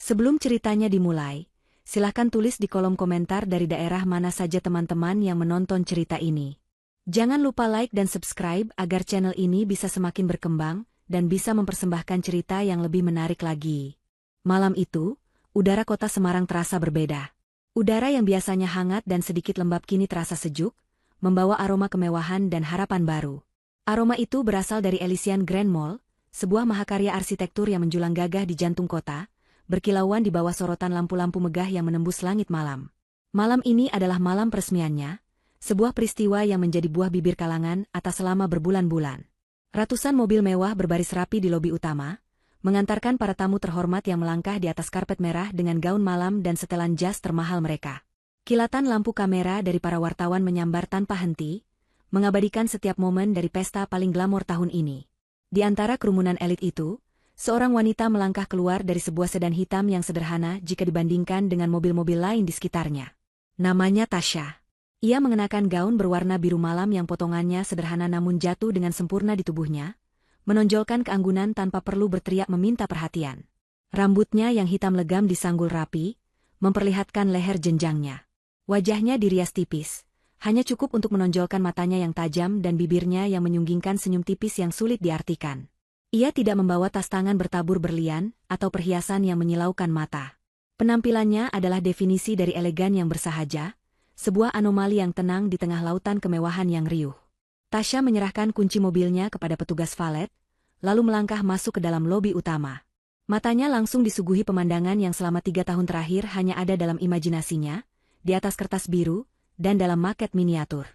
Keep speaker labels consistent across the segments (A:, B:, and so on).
A: Sebelum ceritanya dimulai, silahkan tulis di kolom komentar dari daerah mana saja teman-teman yang menonton cerita ini. Jangan lupa like dan subscribe agar channel ini bisa semakin berkembang dan bisa mempersembahkan cerita yang lebih menarik lagi. Malam itu, udara kota Semarang terasa berbeda. Udara yang biasanya hangat dan sedikit lembab kini terasa sejuk, membawa aroma kemewahan dan harapan baru. Aroma itu berasal dari Elysian Grand Mall, sebuah mahakarya arsitektur yang menjulang gagah di jantung kota, berkilauan di bawah sorotan lampu-lampu megah yang menembus langit malam. Malam ini adalah malam peresmiannya, sebuah peristiwa yang menjadi buah bibir kalangan atas selama berbulan-bulan. Ratusan mobil mewah berbaris rapi di lobi utama, mengantarkan para tamu terhormat yang melangkah di atas karpet merah dengan gaun malam dan setelan jas termahal mereka. Kilatan lampu kamera dari para wartawan menyambar tanpa henti, mengabadikan setiap momen dari pesta paling glamor tahun ini. Di antara kerumunan elit itu, seorang wanita melangkah keluar dari sebuah sedan hitam yang sederhana jika dibandingkan dengan mobil-mobil lain di sekitarnya. Namanya Tasya. Ia mengenakan gaun berwarna biru malam yang potongannya sederhana namun jatuh dengan sempurna di tubuhnya, menonjolkan keanggunan tanpa perlu berteriak meminta perhatian. Rambutnya yang hitam legam disanggul rapi, memperlihatkan leher jenjangnya. Wajahnya dirias tipis, hanya cukup untuk menonjolkan matanya yang tajam dan bibirnya yang menyunggingkan senyum tipis yang sulit diartikan. Ia tidak membawa tas tangan bertabur berlian atau perhiasan yang menyilaukan mata. Penampilannya adalah definisi dari elegan yang bersahaja, sebuah anomali yang tenang di tengah lautan kemewahan yang riuh. Tasya menyerahkan kunci mobilnya kepada petugas valet, lalu melangkah masuk ke dalam lobi utama. Matanya langsung disuguhi pemandangan yang selama 3 tahun terakhir hanya ada dalam imajinasinya, di atas kertas biru, dan dalam maket miniatur.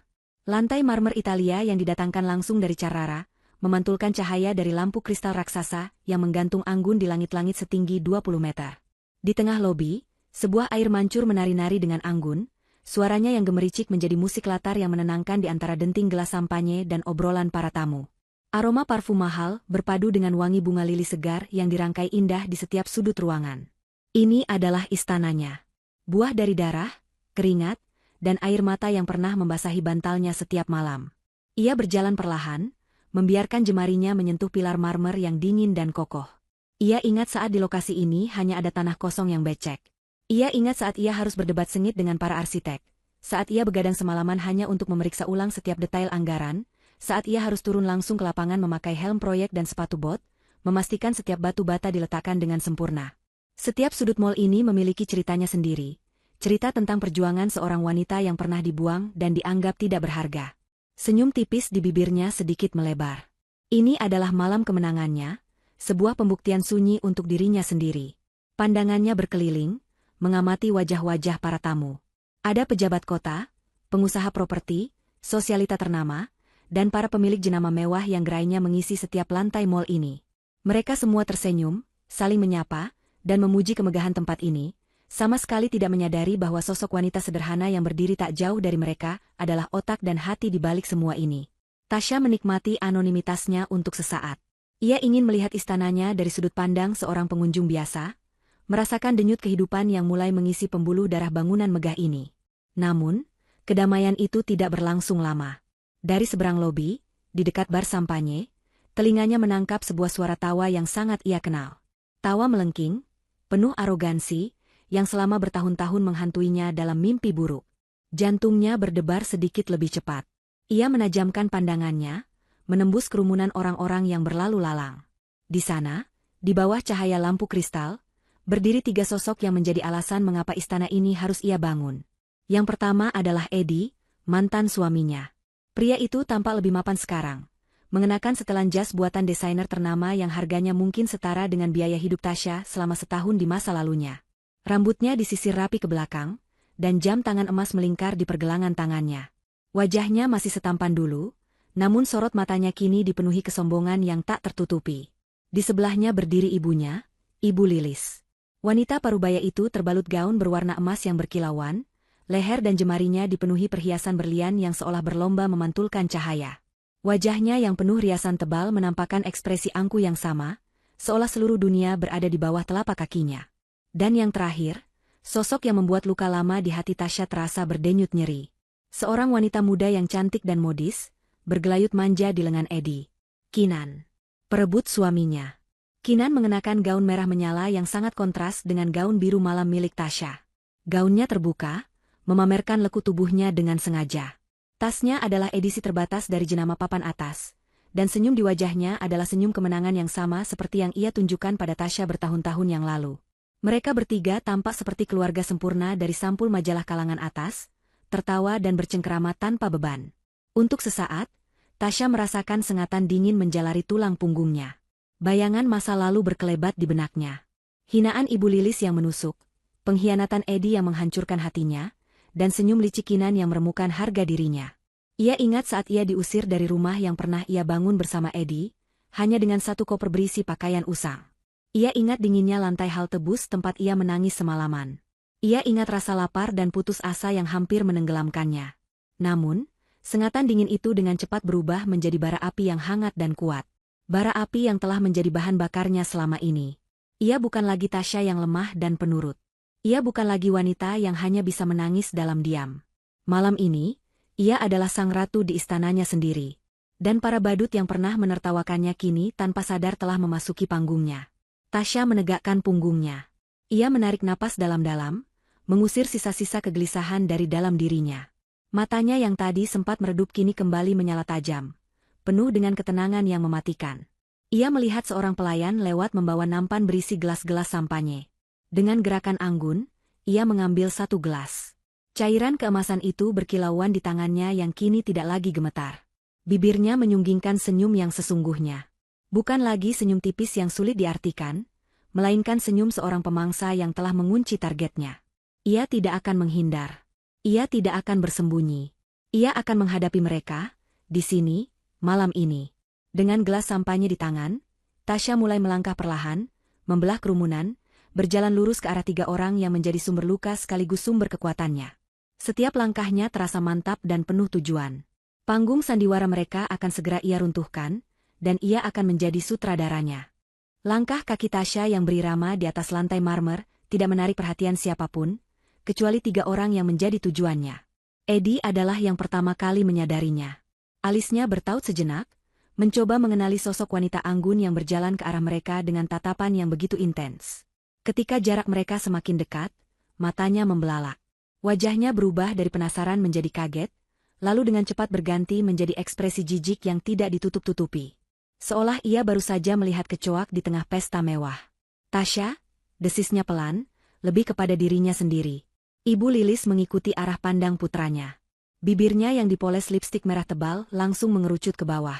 A: Lantai marmer Italia yang didatangkan langsung dari Carrara, memantulkan cahaya dari lampu kristal raksasa yang menggantung anggun di langit-langit setinggi 20 meter. Di tengah lobi, sebuah air mancur menari-nari dengan anggun, suaranya yang gemericik menjadi musik latar yang menenangkan di antara denting gelas sampanye dan obrolan para tamu. Aroma parfum mahal berpadu dengan wangi bunga lili segar yang dirangkai indah di setiap sudut ruangan. Ini adalah istananya. Buah dari darah, keringat, dan air mata yang pernah membasahi bantalnya setiap malam. Ia berjalan perlahan, membiarkan jemarinya menyentuh pilar marmer yang dingin dan kokoh. Ia ingat saat di lokasi ini hanya ada tanah kosong yang becek. Ia ingat saat ia harus berdebat sengit dengan para arsitek, saat ia begadang semalaman hanya untuk memeriksa ulang setiap detail anggaran, saat ia harus turun langsung ke lapangan memakai helm proyek dan sepatu bot, memastikan setiap batu bata diletakkan dengan sempurna. Setiap sudut mall ini memiliki ceritanya sendiri, cerita tentang perjuangan seorang wanita yang pernah dibuang dan dianggap tidak berharga. Senyum tipis di bibirnya sedikit melebar. Ini adalah malam kemenangannya, sebuah pembuktian sunyi untuk dirinya sendiri. Pandangannya berkeliling, mengamati wajah-wajah para tamu. Ada pejabat kota, pengusaha properti, sosialita ternama, dan para pemilik jenama mewah yang gerainya mengisi setiap lantai mall ini. Mereka semua tersenyum, saling menyapa, dan memuji kemegahan tempat ini, sama sekali tidak menyadari bahwa sosok wanita sederhana yang berdiri tak jauh dari mereka adalah otak dan hati di balik semua ini. Tasya menikmati anonimitasnya untuk sesaat. Ia ingin melihat istananya dari sudut pandang seorang pengunjung biasa, merasakan denyut kehidupan yang mulai mengisi pembuluh darah bangunan megah ini. Namun, kedamaian itu tidak berlangsung lama. Dari seberang lobi, di dekat bar sampanye, telinganya menangkap sebuah suara tawa yang sangat ia kenal. Tawa melengking, penuh arogansi, yang selama bertahun-tahun menghantuinya dalam mimpi buruk. Jantungnya berdebar sedikit lebih cepat. Ia menajamkan pandangannya, menembus kerumunan orang-orang yang berlalu lalang. Di sana, di bawah cahaya lampu kristal, berdiri 3 sosok yang menjadi alasan mengapa istana ini harus ia bangun. Yang pertama adalah Edi, mantan suaminya. Pria itu tampak lebih mapan sekarang, mengenakan setelan jas buatan desainer ternama yang harganya mungkin setara dengan biaya hidup Tasya selama setahun di masa lalunya. Rambutnya disisir rapi ke belakang, dan jam tangan emas melingkar di pergelangan tangannya. Wajahnya masih setampan dulu, namun sorot matanya kini dipenuhi kesombongan yang tak tertutupi. Di sebelahnya berdiri ibunya, Ibu Lilis. Wanita parubaya itu terbalut gaun berwarna emas yang berkilauan, leher dan jemarinya dipenuhi perhiasan berlian yang seolah berlomba memantulkan cahaya. Wajahnya yang penuh riasan tebal menampakkan ekspresi angku yang sama, seolah seluruh dunia berada di bawah telapak kakinya. Dan yang terakhir, sosok yang membuat luka lama di hati Tasya terasa berdenyut nyeri. Seorang wanita muda yang cantik dan modis, bergelayut manja di lengan Edi. Kinan. Perebut suaminya. Kinan mengenakan gaun merah menyala yang sangat kontras dengan gaun biru malam milik Tasya. Gaunnya terbuka, memamerkan lekuk tubuhnya dengan sengaja. Tasnya adalah edisi terbatas dari jenama papan atas, dan senyum di wajahnya adalah senyum kemenangan yang sama seperti yang ia tunjukkan pada Tasya bertahun-tahun yang lalu. Mereka bertiga tampak seperti keluarga sempurna dari sampul majalah kalangan atas, tertawa dan bercengkerama tanpa beban. Untuk sesaat, Tasya merasakan sengatan dingin menjalari tulang punggungnya. Bayangan masa lalu berkelebat di benaknya. Hinaan Ibu Lilis yang menusuk, pengkhianatan Edi yang menghancurkan hatinya, dan senyum licik Kinan yang meremukan harga dirinya. Ia ingat saat ia diusir dari rumah yang pernah ia bangun bersama Edi, hanya dengan satu koper berisi pakaian usang. Ia ingat dinginnya lantai halte bus tempat ia menangis semalaman. Ia ingat rasa lapar dan putus asa yang hampir menenggelamkannya. Namun, sengatan dingin itu dengan cepat berubah menjadi bara api yang hangat dan kuat. Bara api yang telah menjadi bahan bakarnya selama ini. Ia bukan lagi Tasya yang lemah dan penurut. Ia bukan lagi wanita yang hanya bisa menangis dalam diam. Malam ini, ia adalah sang ratu di istananya sendiri. Dan para badut yang pernah menertawakannya kini tanpa sadar telah memasuki panggungnya. Tasya menegakkan punggungnya. Ia menarik napas dalam-dalam, mengusir sisa-sisa kegelisahan dari dalam dirinya. Matanya yang tadi sempat meredup kini kembali menyala tajam, penuh dengan ketenangan yang mematikan. Ia melihat seorang pelayan lewat membawa nampan berisi gelas-gelas sampanye. Dengan gerakan anggun, ia mengambil satu gelas. Cairan keemasan itu berkilauan di tangannya yang kini tidak lagi gemetar. Bibirnya menyunggingkan senyum yang sesungguhnya. Bukan lagi senyum tipis yang sulit diartikan, melainkan senyum seorang pemangsa yang telah mengunci targetnya. Ia tidak akan menghindar. Ia tidak akan bersembunyi. Ia akan menghadapi mereka, di sini, malam ini. Dengan gelas sampahnya di tangan, Tasya mulai melangkah perlahan, membelah kerumunan, berjalan lurus ke arah tiga orang yang menjadi sumber luka sekaligus sumber kekuatannya. Setiap langkahnya terasa mantap dan penuh tujuan. Panggung sandiwara mereka akan segera ia runtuhkan, dan ia akan menjadi sutradaranya. Langkah kaki Tasya yang berirama di atas lantai marmer tidak menarik perhatian siapapun, kecuali tiga orang yang menjadi tujuannya. Edi adalah yang pertama kali menyadarinya. Alisnya bertaut sejenak, mencoba mengenali sosok wanita anggun yang berjalan ke arah mereka dengan tatapan yang begitu intens. Ketika jarak mereka semakin dekat, matanya membelalak. Wajahnya berubah dari penasaran menjadi kaget, lalu dengan cepat berganti menjadi ekspresi jijik yang tidak ditutup-tutupi. Seolah ia baru saja melihat kecoak di tengah pesta mewah. Tasya, desisnya pelan, lebih kepada dirinya sendiri. Ibu Lilis mengikuti arah pandang putranya. Bibirnya yang dipoles lipstik merah tebal langsung mengerucut ke bawah.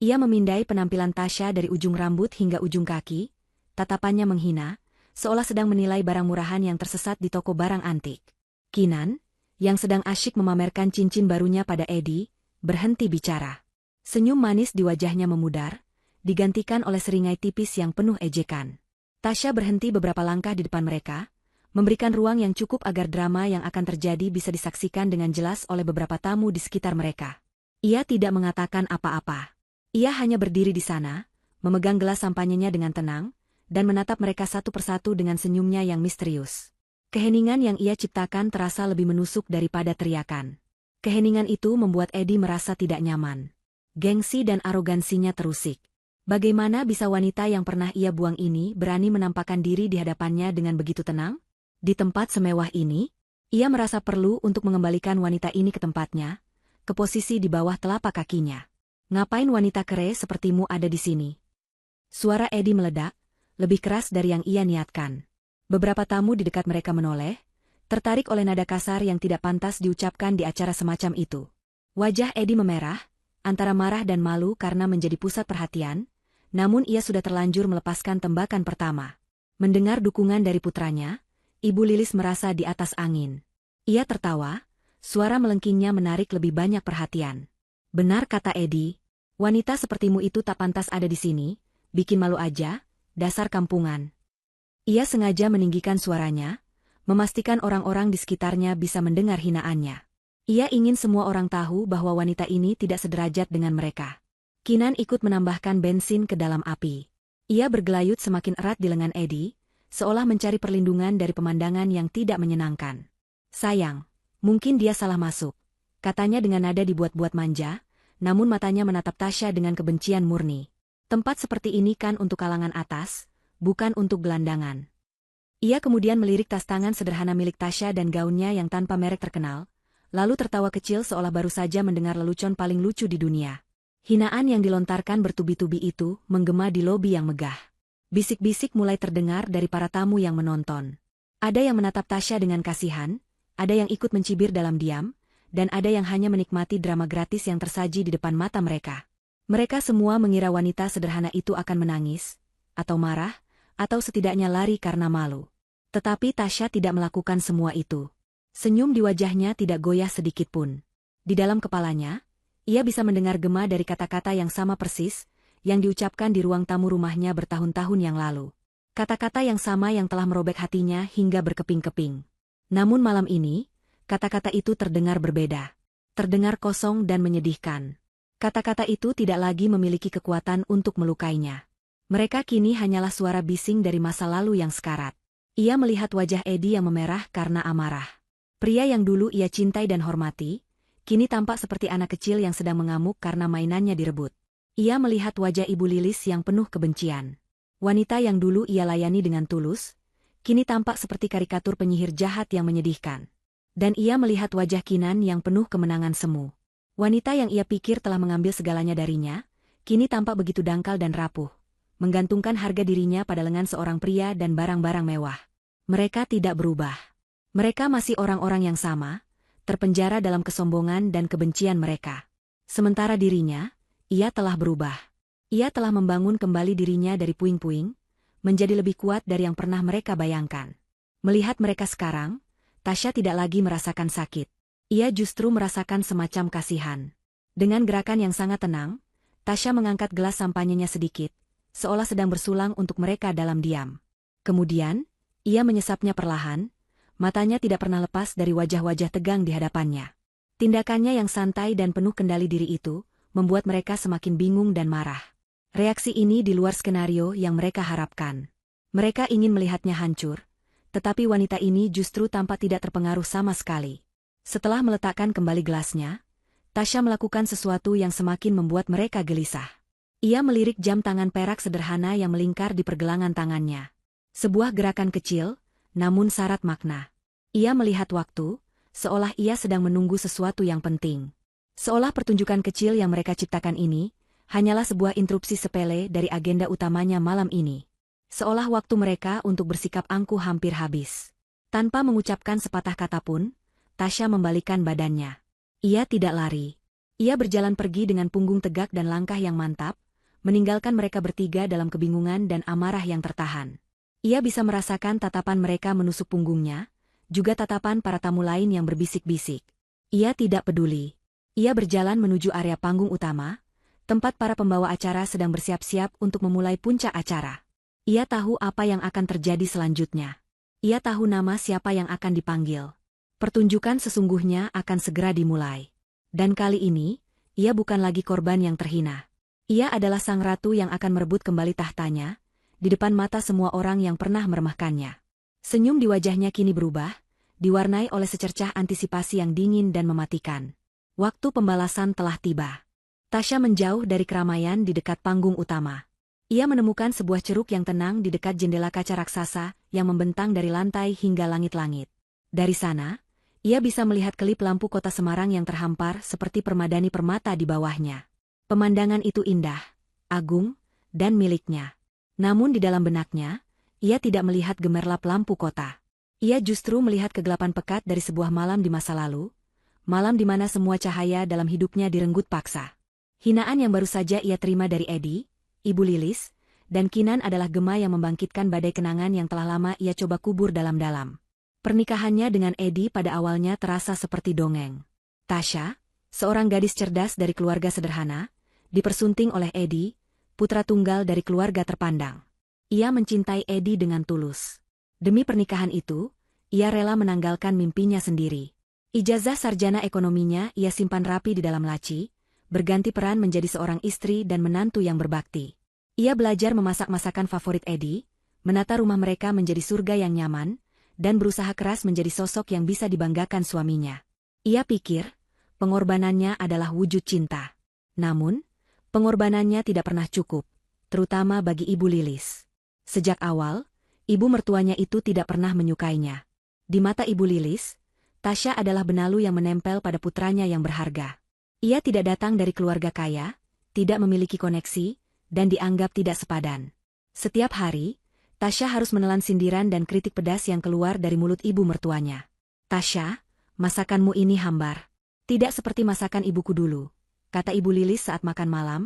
A: Ia memindai penampilan Tasya dari ujung rambut hingga ujung kaki, tatapannya menghina, seolah sedang menilai barang murahan yang tersesat di toko barang antik. Kinan, yang sedang asyik memamerkan cincin barunya pada Edi, berhenti bicara. Senyum manis di wajahnya memudar, digantikan oleh seringai tipis yang penuh ejekan. Tasya berhenti beberapa langkah di depan mereka, memberikan ruang yang cukup agar drama yang akan terjadi bisa disaksikan dengan jelas oleh beberapa tamu di sekitar mereka. Ia tidak mengatakan apa-apa. Ia hanya berdiri di sana, memegang gelas sampanyenya dengan tenang, dan menatap mereka satu persatu dengan senyumnya yang misterius. Keheningan yang ia ciptakan terasa lebih menusuk daripada teriakan. Keheningan itu membuat Edi merasa tidak nyaman. Gengsi dan arogansinya terusik. Bagaimana bisa wanita yang pernah ia buang ini berani menampakkan diri di hadapannya dengan begitu tenang? Di tempat semewah ini, ia merasa perlu untuk mengembalikan wanita ini ke tempatnya, ke posisi di bawah telapak kakinya. Ngapain wanita kere sepertimu ada di sini? Suara Edi meledak, lebih keras dari yang ia niatkan. Beberapa tamu di dekat mereka menoleh, tertarik oleh nada kasar yang tidak pantas diucapkan di acara semacam itu. Wajah Edi memerah, antara marah dan malu karena menjadi pusat perhatian, namun ia sudah terlanjur melepaskan tembakan pertama. Mendengar dukungan dari putranya, Ibu Lilis merasa di atas angin. Ia tertawa, suara melengkingnya menarik lebih banyak perhatian. Benar kata Edi, wanita sepertimu itu tak pantas ada di sini, bikin malu aja, dasar kampungan. Ia sengaja meninggikan suaranya, memastikan orang-orang di sekitarnya bisa mendengar hinaannya. Ia ingin semua orang tahu bahwa wanita ini tidak sederajat dengan mereka. Kinan ikut menambahkan bensin ke dalam api. Ia bergelayut semakin erat di lengan Edi, seolah mencari perlindungan dari pemandangan yang tidak menyenangkan. Sayang, mungkin dia salah masuk, katanya dengan nada dibuat-buat manja, namun matanya menatap Tasya dengan kebencian murni. Tempat seperti ini kan untuk kalangan atas, bukan untuk gelandangan. Ia kemudian melirik tas tangan sederhana milik Tasya dan gaunnya yang tanpa merek terkenal, lalu tertawa kecil seolah baru saja mendengar lelucon paling lucu di dunia. Hinaan yang dilontarkan bertubi-tubi itu menggema di lobi yang megah. Bisik-bisik mulai terdengar dari para tamu yang menonton. Ada yang menatap Tasya dengan kasihan, ada yang ikut mencibir dalam diam, dan ada yang hanya menikmati drama gratis yang tersaji di depan mata mereka. Mereka semua mengira wanita sederhana itu akan menangis, atau marah, atau setidaknya lari karena malu. Tetapi Tasya tidak melakukan semua itu. Senyum di wajahnya tidak goyah sedikit pun. Di dalam kepalanya, ia bisa mendengar gema dari kata-kata yang sama persis, yang diucapkan di ruang tamu rumahnya bertahun-tahun yang lalu. Kata-kata yang sama yang telah merobek hatinya hingga berkeping-keping. Namun malam ini, kata-kata itu terdengar berbeda. Terdengar kosong dan menyedihkan. Kata-kata itu tidak lagi memiliki kekuatan untuk melukainya. Mereka kini hanyalah suara bising dari masa lalu yang sekarat. Ia melihat wajah Edi yang memerah karena amarah. Pria yang dulu ia cintai dan hormati, kini tampak seperti anak kecil yang sedang mengamuk karena mainannya direbut. Ia melihat wajah Ibu Lilis yang penuh kebencian. Wanita yang dulu ia layani dengan tulus, kini tampak seperti karikatur penyihir jahat yang menyedihkan. Dan ia melihat wajah Kinan yang penuh kemenangan semu. Wanita yang ia pikir telah mengambil segalanya darinya, kini tampak begitu dangkal dan rapuh, menggantungkan harga dirinya pada lengan seorang pria dan barang-barang mewah. Mereka tidak berubah. Mereka masih orang-orang yang sama, terpenjara dalam kesombongan dan kebencian mereka. Sementara dirinya, ia telah berubah. Ia telah membangun kembali dirinya dari puing-puing, menjadi lebih kuat dari yang pernah mereka bayangkan. Melihat mereka sekarang, Tasya tidak lagi merasakan sakit. Ia justru merasakan semacam kasihan. Dengan gerakan yang sangat tenang, Tasya mengangkat gelas sampanyenya sedikit, seolah sedang bersulang untuk mereka dalam diam. Kemudian, ia menyesapnya perlahan, matanya tidak pernah lepas dari wajah-wajah tegang di hadapannya. Tindakannya yang santai dan penuh kendali diri itu, membuat mereka semakin bingung dan marah. Reaksi ini di luar skenario yang mereka harapkan. Mereka ingin melihatnya hancur, tetapi wanita ini justru tampak tidak terpengaruh sama sekali. Setelah meletakkan kembali gelasnya, Tasya melakukan sesuatu yang semakin membuat mereka gelisah. Ia melirik jam tangan perak sederhana yang melingkar di pergelangan tangannya. Sebuah gerakan kecil, namun syarat makna. Ia melihat waktu, seolah ia sedang menunggu sesuatu yang penting. Seolah pertunjukan kecil yang mereka ciptakan ini, hanyalah sebuah interupsi sepele dari agenda utamanya malam ini. Seolah waktu mereka untuk bersikap angkuh hampir habis. Tanpa mengucapkan sepatah kata pun, Tasya membalikkan badannya. Ia tidak lari. Ia berjalan pergi dengan punggung tegak dan langkah yang mantap, meninggalkan mereka bertiga dalam kebingungan dan amarah yang tertahan. Ia bisa merasakan tatapan mereka menusuk punggungnya, juga tatapan para tamu lain yang berbisik-bisik. Ia tidak peduli. Ia berjalan menuju area panggung utama, tempat para pembawa acara sedang bersiap-siap untuk memulai puncak acara. Ia tahu apa yang akan terjadi selanjutnya. Ia tahu nama siapa yang akan dipanggil. Pertunjukan sesungguhnya akan segera dimulai. Dan kali ini, ia bukan lagi korban yang terhina. Ia adalah sang ratu yang akan merebut kembali tahtanya, di depan mata semua orang yang pernah meremehkannya. Senyum di wajahnya kini berubah, diwarnai oleh secercah antisipasi yang dingin dan mematikan. Waktu pembalasan telah tiba. Tasya menjauh dari keramaian di dekat panggung utama. Ia menemukan sebuah ceruk yang tenang di dekat jendela kaca raksasa yang membentang dari lantai hingga langit-langit. Dari sana, ia bisa melihat kelip lampu kota Semarang yang terhampar seperti permadani permata di bawahnya. Pemandangan itu indah, agung, dan miliknya. Namun di dalam benaknya, ia tidak melihat gemerlap lampu kota. Ia justru melihat kegelapan pekat dari sebuah malam di masa lalu, malam di mana semua cahaya dalam hidupnya direnggut paksa. Hinaan yang baru saja ia terima dari Edi, Ibu Lilis, dan Kinan adalah gema yang membangkitkan badai kenangan yang telah lama ia coba kubur dalam-dalam. Pernikahannya dengan Edi pada awalnya terasa seperti dongeng. Tasya, seorang gadis cerdas dari keluarga sederhana, dipersunting oleh Edi, putra tunggal dari keluarga terpandang. Ia mencintai Edi dengan tulus. Demi pernikahan itu, ia rela menanggalkan mimpinya sendiri. Ijazah sarjana ekonominya ia simpan rapi di dalam laci, berganti peran menjadi seorang istri dan menantu yang berbakti. Ia belajar memasak masakan favorit Edi, menata rumah mereka menjadi surga yang nyaman, dan berusaha keras menjadi sosok yang bisa dibanggakan suaminya. Ia pikir, pengorbanannya adalah wujud cinta. Namun, pengorbanannya tidak pernah cukup, terutama bagi Ibu Lilis. Sejak awal, ibu mertuanya itu tidak pernah menyukainya. Di mata Ibu Lilis, Tasya adalah benalu yang menempel pada putranya yang berharga. Ia tidak datang dari keluarga kaya, tidak memiliki koneksi, dan dianggap tidak sepadan. Setiap hari, Tasya harus menelan sindiran dan kritik pedas yang keluar dari mulut ibu mertuanya. "Tasya, masakanmu ini hambar. Tidak seperti masakan ibuku dulu," kata Ibu Lilis saat makan malam,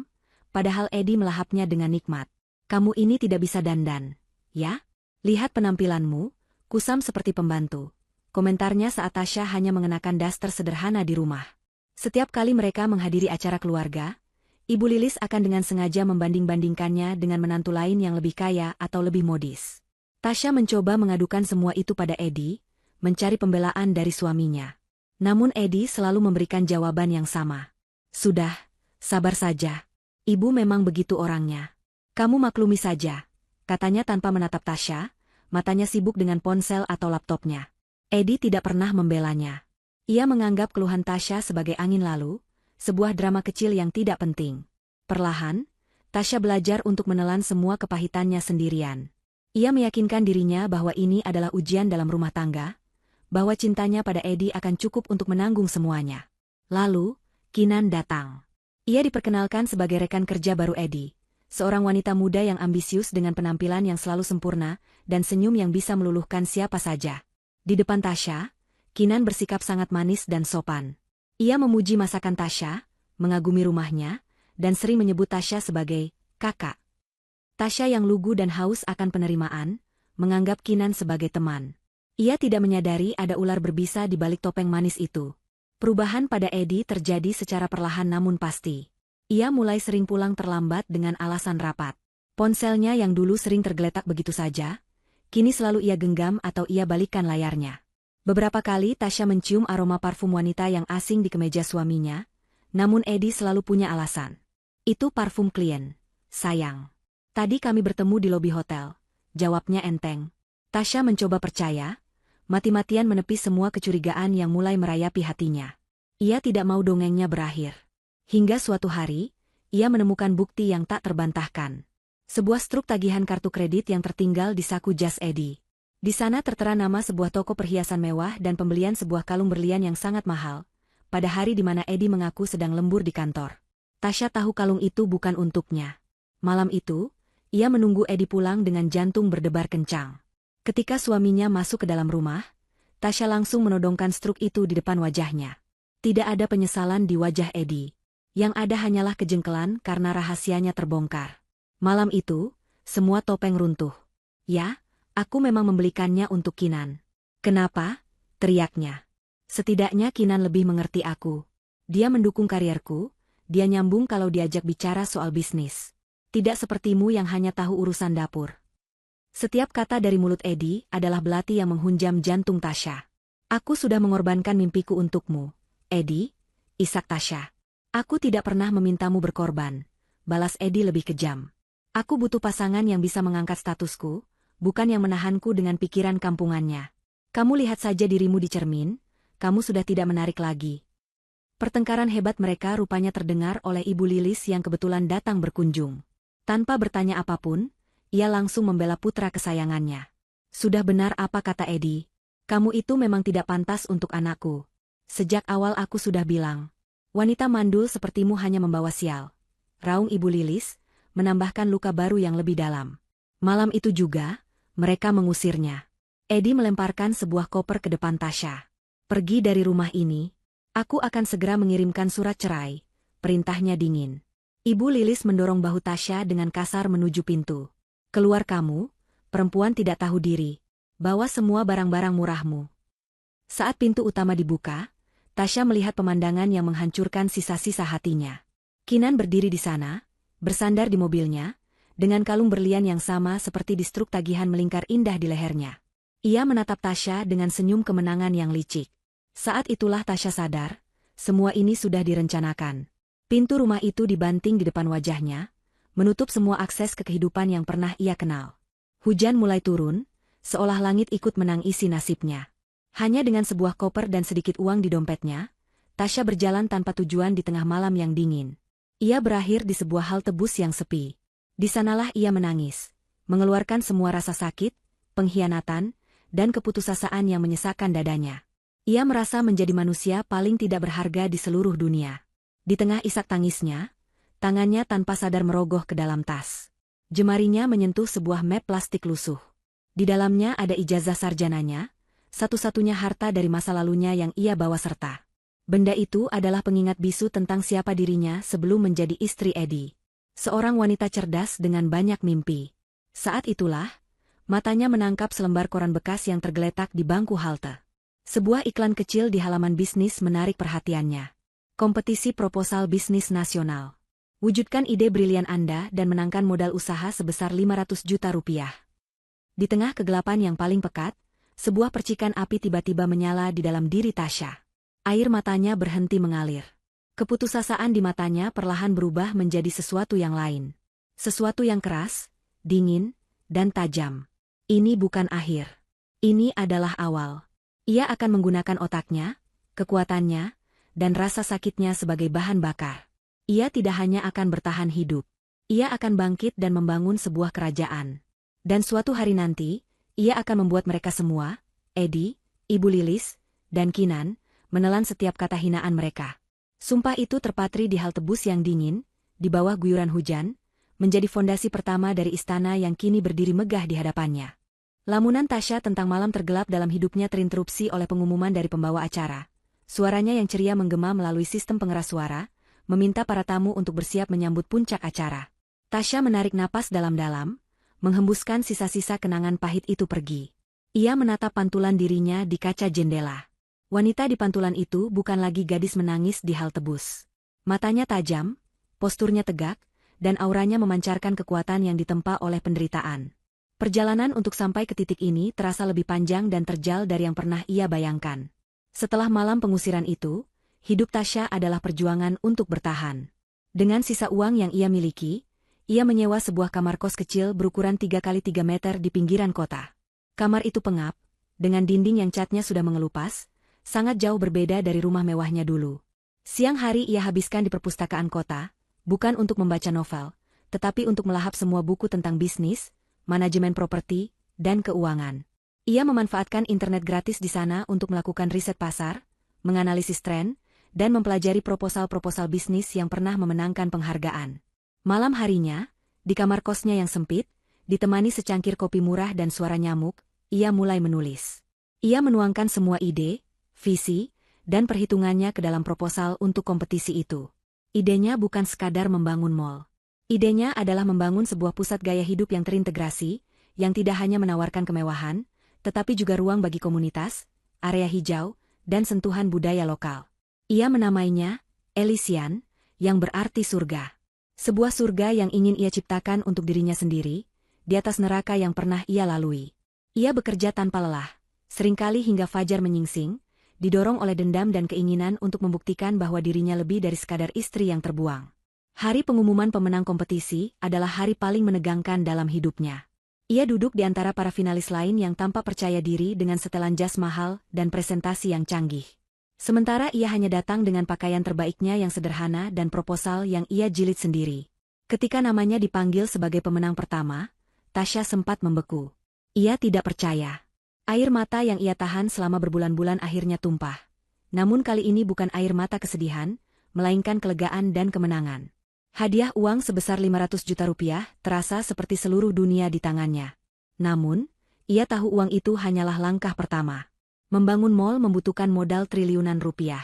A: padahal Edi melahapnya dengan nikmat. "Kamu ini tidak bisa dandan, ya? Lihat penampilanmu, kusam seperti pembantu," komentarnya saat Tasya hanya mengenakan daster sederhana di rumah. Setiap kali mereka menghadiri acara keluarga, Ibu Lilis akan dengan sengaja membanding-bandingkannya dengan menantu lain yang lebih kaya atau lebih modis. Tasya mencoba mengadukan semua itu pada Edi, mencari pembelaan dari suaminya. Namun Edi selalu memberikan jawaban yang sama. "Sudah, sabar saja. Ibu memang begitu orangnya. Kamu maklumi saja," katanya tanpa menatap Tasya, matanya sibuk dengan ponsel atau laptopnya. Edi tidak pernah membelanya. Ia menganggap keluhan Tasya sebagai angin lalu, sebuah drama kecil yang tidak penting. Perlahan, Tasya belajar untuk menelan semua kepahitannya sendirian. Ia meyakinkan dirinya bahwa ini adalah ujian dalam rumah tangga, bahwa cintanya pada Edi akan cukup untuk menanggung semuanya. Lalu, Kinan datang. Ia diperkenalkan sebagai rekan kerja baru Edi, seorang wanita muda yang ambisius dengan penampilan yang selalu sempurna dan senyum yang bisa meluluhkan siapa saja. Di depan Tasya, Kinan bersikap sangat manis dan sopan. Ia memuji masakan Tasya, mengagumi rumahnya, dan sering menyebut Tasya sebagai kakak. Tasya yang lugu dan haus akan penerimaan, menganggap Kinan sebagai teman. Ia tidak menyadari ada ular berbisa di balik topeng manis itu. Perubahan pada Edi terjadi secara perlahan namun pasti. Ia mulai sering pulang terlambat dengan alasan rapat. Ponselnya yang dulu sering tergeletak begitu saja, kini selalu ia genggam atau ia balikkan layarnya. Beberapa kali Tasya mencium aroma parfum wanita yang asing di kemeja suaminya, namun Edi selalu punya alasan. "Itu parfum klien, sayang. Tadi kami bertemu di lobi hotel," jawabnya enteng. Tasya mencoba percaya, mati-matian menepis semua kecurigaan yang mulai merayapi hatinya. Ia tidak mau dongengnya berakhir. Hingga suatu hari, ia menemukan bukti yang tak terbantahkan. Sebuah struk tagihan kartu kredit yang tertinggal di saku jas Edi. Di sana tertera nama sebuah toko perhiasan mewah dan pembelian sebuah kalung berlian yang sangat mahal, pada hari di mana Edi mengaku sedang lembur di kantor. Tasya tahu kalung itu bukan untuknya. Malam itu, ia menunggu Edi pulang dengan jantung berdebar kencang. Ketika suaminya masuk ke dalam rumah, Tasya langsung menodongkan struk itu di depan wajahnya. Tidak ada penyesalan di wajah Edi. Yang ada hanyalah kejengkelan karena rahasianya terbongkar. Malam itu, semua topeng runtuh. "Ya, aku memang membelikannya untuk Kinan." "Kenapa?" teriaknya. "Setidaknya Kinan lebih mengerti aku. Dia mendukung karierku, dia nyambung kalau diajak bicara soal bisnis. Tidak sepertimu yang hanya tahu urusan dapur." Setiap kata dari mulut Edi adalah belati yang menghunjam jantung Tasya. "Aku sudah mengorbankan mimpiku untukmu, Edi," isak Tasya. "Aku tidak pernah memintamu berkorban," balas Edi lebih kejam. "Aku butuh pasangan yang bisa mengangkat statusku, bukan yang menahanku dengan pikiran kampungannya. Kamu lihat saja dirimu di cermin, kamu sudah tidak menarik lagi." Pertengkaran hebat mereka rupanya terdengar oleh Ibu Lilis yang kebetulan datang berkunjung. Tanpa bertanya apapun, ia langsung membela putra kesayangannya. "Sudah benar apa kata Edi. Kamu itu memang tidak pantas untuk anakku. Sejak awal aku sudah bilang. Wanita mandul sepertimu hanya membawa sial," raung Ibu Lilis, menambahkan luka baru yang lebih dalam. Malam itu juga, mereka mengusirnya. Edi melemparkan sebuah koper ke depan Tasya. "Pergi dari rumah ini. Aku akan segera mengirimkan surat cerai," perintahnya dingin. Ibu Lilis mendorong bahu Tasya dengan kasar menuju pintu. "Keluar kamu, perempuan tidak tahu diri. Bawa semua barang-barang murahmu." Saat pintu utama dibuka, Tasya melihat pemandangan yang menghancurkan sisa-sisa hatinya. Kinan berdiri di sana, bersandar di mobilnya, dengan kalung berlian yang sama seperti di struk tagihan melingkar indah di lehernya. Ia menatap Tasya dengan senyum kemenangan yang licik. Saat itulah Tasya sadar, semua ini sudah direncanakan. Pintu rumah itu dibanting di depan wajahnya, menutup semua akses ke kehidupan yang pernah ia kenal. Hujan mulai turun, seolah langit ikut menangisi nasibnya. Hanya dengan sebuah koper dan sedikit uang di dompetnya, Tasya berjalan tanpa tujuan di tengah malam yang dingin. Ia berakhir di sebuah halte bus yang sepi. Di sanalah ia menangis. mengeluarkan semua rasa sakit, pengkhianatan, dan keputusasaan yang menyesakkan dadanya. Ia merasa menjadi manusia paling tidak berharga di seluruh dunia. Di tengah isak tangisnya, tangannya tanpa sadar merogoh ke dalam tas. Jemarinya menyentuh sebuah map plastik lusuh. Di dalamnya ada ijazah sarjananya, satu-satunya harta dari masa lalunya yang ia bawa serta. Benda itu adalah pengingat bisu tentang siapa dirinya sebelum menjadi istri Eddie. Seorang wanita cerdas dengan banyak mimpi. Saat itulah, matanya menangkap selembar koran bekas yang tergeletak di bangku halte. Sebuah iklan kecil di halaman bisnis menarik perhatiannya. Kompetisi proposal bisnis nasional. Wujudkan ide brilian Anda dan menangkan modal usaha sebesar 500 juta rupiah. Di tengah kegelapan yang paling pekat, sebuah percikan api tiba-tiba menyala di dalam diri Tasya. Air matanya berhenti mengalir. Keputusasaan di matanya perlahan berubah menjadi sesuatu yang lain. Sesuatu yang keras, dingin, dan tajam. Ini bukan akhir. Ini adalah awal. Ia akan menggunakan otaknya, kekuatannya, dan rasa sakitnya sebagai bahan bakar. Ia tidak hanya akan bertahan hidup. Ia akan bangkit dan membangun sebuah kerajaan. Dan suatu hari nanti, ia akan membuat mereka semua, Eddie, Ibu Lilis, dan Kinan, menelan setiap kata hinaan mereka. Sumpah itu terpatri di halte bus yang dingin, di bawah guyuran hujan, menjadi fondasi pertama dari istana yang kini berdiri megah di hadapannya. Lamunan Tasya tentang malam tergelap dalam hidupnya terinterupsi oleh pengumuman dari pembawa acara. Suaranya yang ceria menggema melalui sistem pengeras suara, meminta para tamu untuk bersiap menyambut puncak acara. Tasya menarik napas dalam-dalam, menghembuskan sisa-sisa kenangan pahit itu pergi. Ia menatap pantulan dirinya di kaca jendela. Wanita di pantulan itu bukan lagi gadis menangis di halte bus. Matanya tajam, posturnya tegak, dan auranya memancarkan kekuatan yang ditempa oleh penderitaan. Perjalanan untuk sampai ke titik ini terasa lebih panjang dan terjal dari yang pernah ia bayangkan. Setelah malam pengusiran itu, hidup Tasya adalah perjuangan untuk bertahan. Dengan sisa uang yang ia miliki, ia menyewa sebuah kamar kos kecil berukuran 3 kali 3 meter di pinggiran kota. Kamar itu pengap, dengan dinding yang catnya sudah mengelupas, sangat jauh berbeda dari rumah mewahnya dulu. Siang hari ia habiskan di perpustakaan kota, bukan untuk membaca novel, tetapi untuk melahap semua buku tentang bisnis, manajemen properti, dan keuangan. Ia memanfaatkan internet gratis di sana untuk melakukan riset pasar, menganalisis tren, dan mempelajari proposal-proposal bisnis yang pernah memenangkan penghargaan. Malam harinya, di kamar kosnya yang sempit, ditemani secangkir kopi murah dan suara nyamuk, ia mulai menulis. Ia menuangkan semua ide, visi, dan perhitungannya ke dalam proposal untuk kompetisi itu. Idenya bukan sekadar membangun mall. Idenya adalah membangun sebuah pusat gaya hidup yang terintegrasi, yang tidak hanya menawarkan kemewahan, tetapi juga ruang bagi komunitas, area hijau, dan sentuhan budaya lokal. Ia menamainya Elysian, yang berarti surga. Sebuah surga yang ingin ia ciptakan untuk dirinya sendiri, di atas neraka yang pernah ia lalui. Ia bekerja tanpa lelah, seringkali hingga fajar menyingsing, didorong oleh dendam dan keinginan untuk membuktikan bahwa dirinya lebih dari sekadar istri yang terbuang. Hari pengumuman pemenang kompetisi adalah hari paling menegangkan dalam hidupnya. Ia duduk di antara para finalis lain yang tampak percaya diri dengan setelan jas mahal dan presentasi yang canggih. Sementara ia hanya datang dengan pakaian terbaiknya yang sederhana dan proposal yang ia jilid sendiri. Ketika namanya dipanggil sebagai pemenang pertama, Tasya sempat membeku. Ia tidak percaya. Air mata yang ia tahan selama berbulan-bulan akhirnya tumpah. Namun kali ini bukan air mata kesedihan, melainkan kelegaan dan kemenangan. Hadiah uang sebesar 500 juta rupiah terasa seperti seluruh dunia di tangannya. Namun, ia tahu uang itu hanyalah langkah pertama. Membangun mall membutuhkan modal triliunan rupiah.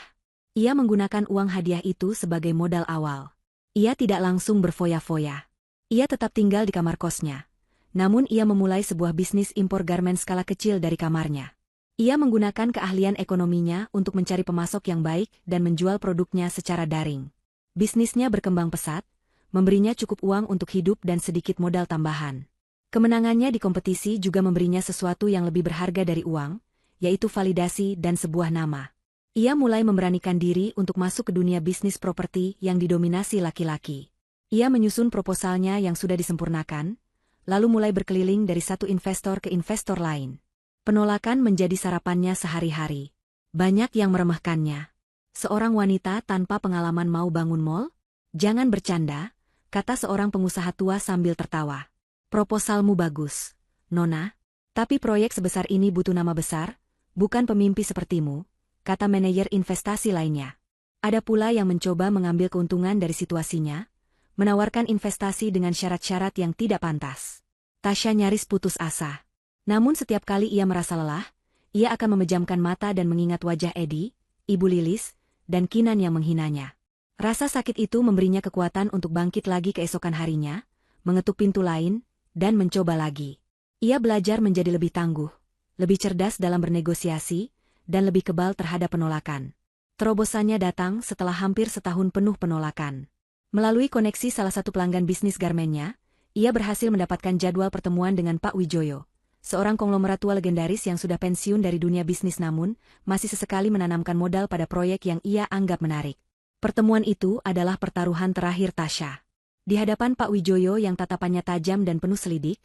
A: Ia menggunakan uang hadiah itu sebagai modal awal. Ia tidak langsung berfoya-foya. Ia tetap tinggal di kamar kosnya. Namun ia memulai sebuah bisnis impor garmen skala kecil dari kamarnya. Ia menggunakan keahlian ekonominya untuk mencari pemasok yang baik dan menjual produknya secara daring. Bisnisnya berkembang pesat, memberinya cukup uang untuk hidup dan sedikit modal tambahan. Kemenangannya di kompetisi juga memberinya sesuatu yang lebih berharga dari uang, yaitu validasi dan sebuah nama. Ia mulai memberanikan diri untuk masuk ke dunia bisnis properti yang didominasi laki-laki. Ia menyusun proposalnya yang sudah disempurnakan, lalu mulai berkeliling dari satu investor ke investor lain. Penolakan menjadi sarapannya sehari-hari. Banyak yang meremehkannya. Seorang wanita tanpa pengalaman mau bangun mall? Jangan bercanda, kata seorang pengusaha tua sambil tertawa. Proposalmu bagus, Nona. Tapi proyek sebesar ini butuh nama besar, bukan pemimpi sepertimu, kata manajer investasi lainnya. Ada pula yang mencoba mengambil keuntungan dari situasinya, menawarkan investasi dengan syarat-syarat yang tidak pantas. Tasya nyaris putus asa. Namun setiap kali ia merasa lelah, ia akan memejamkan mata dan mengingat wajah Edi, Ibu Lilis, dan Kinan yang menghinanya. Rasa sakit itu memberinya kekuatan untuk bangkit lagi keesokan harinya, mengetuk pintu lain, dan mencoba lagi. Ia belajar menjadi lebih tangguh, lebih cerdas dalam bernegosiasi, dan lebih kebal terhadap penolakan. Terobosannya datang setelah hampir setahun penuh penolakan. Melalui koneksi salah satu pelanggan bisnis garmennya, ia berhasil mendapatkan jadwal pertemuan dengan Pak Wijoyo, seorang konglomerat tua legendaris yang sudah pensiun dari dunia bisnis namun masih sesekali menanamkan modal pada proyek yang ia anggap menarik. Pertemuan itu adalah pertaruhan terakhir Tasya. Di hadapan Pak Wijoyo yang tatapannya tajam dan penuh selidik,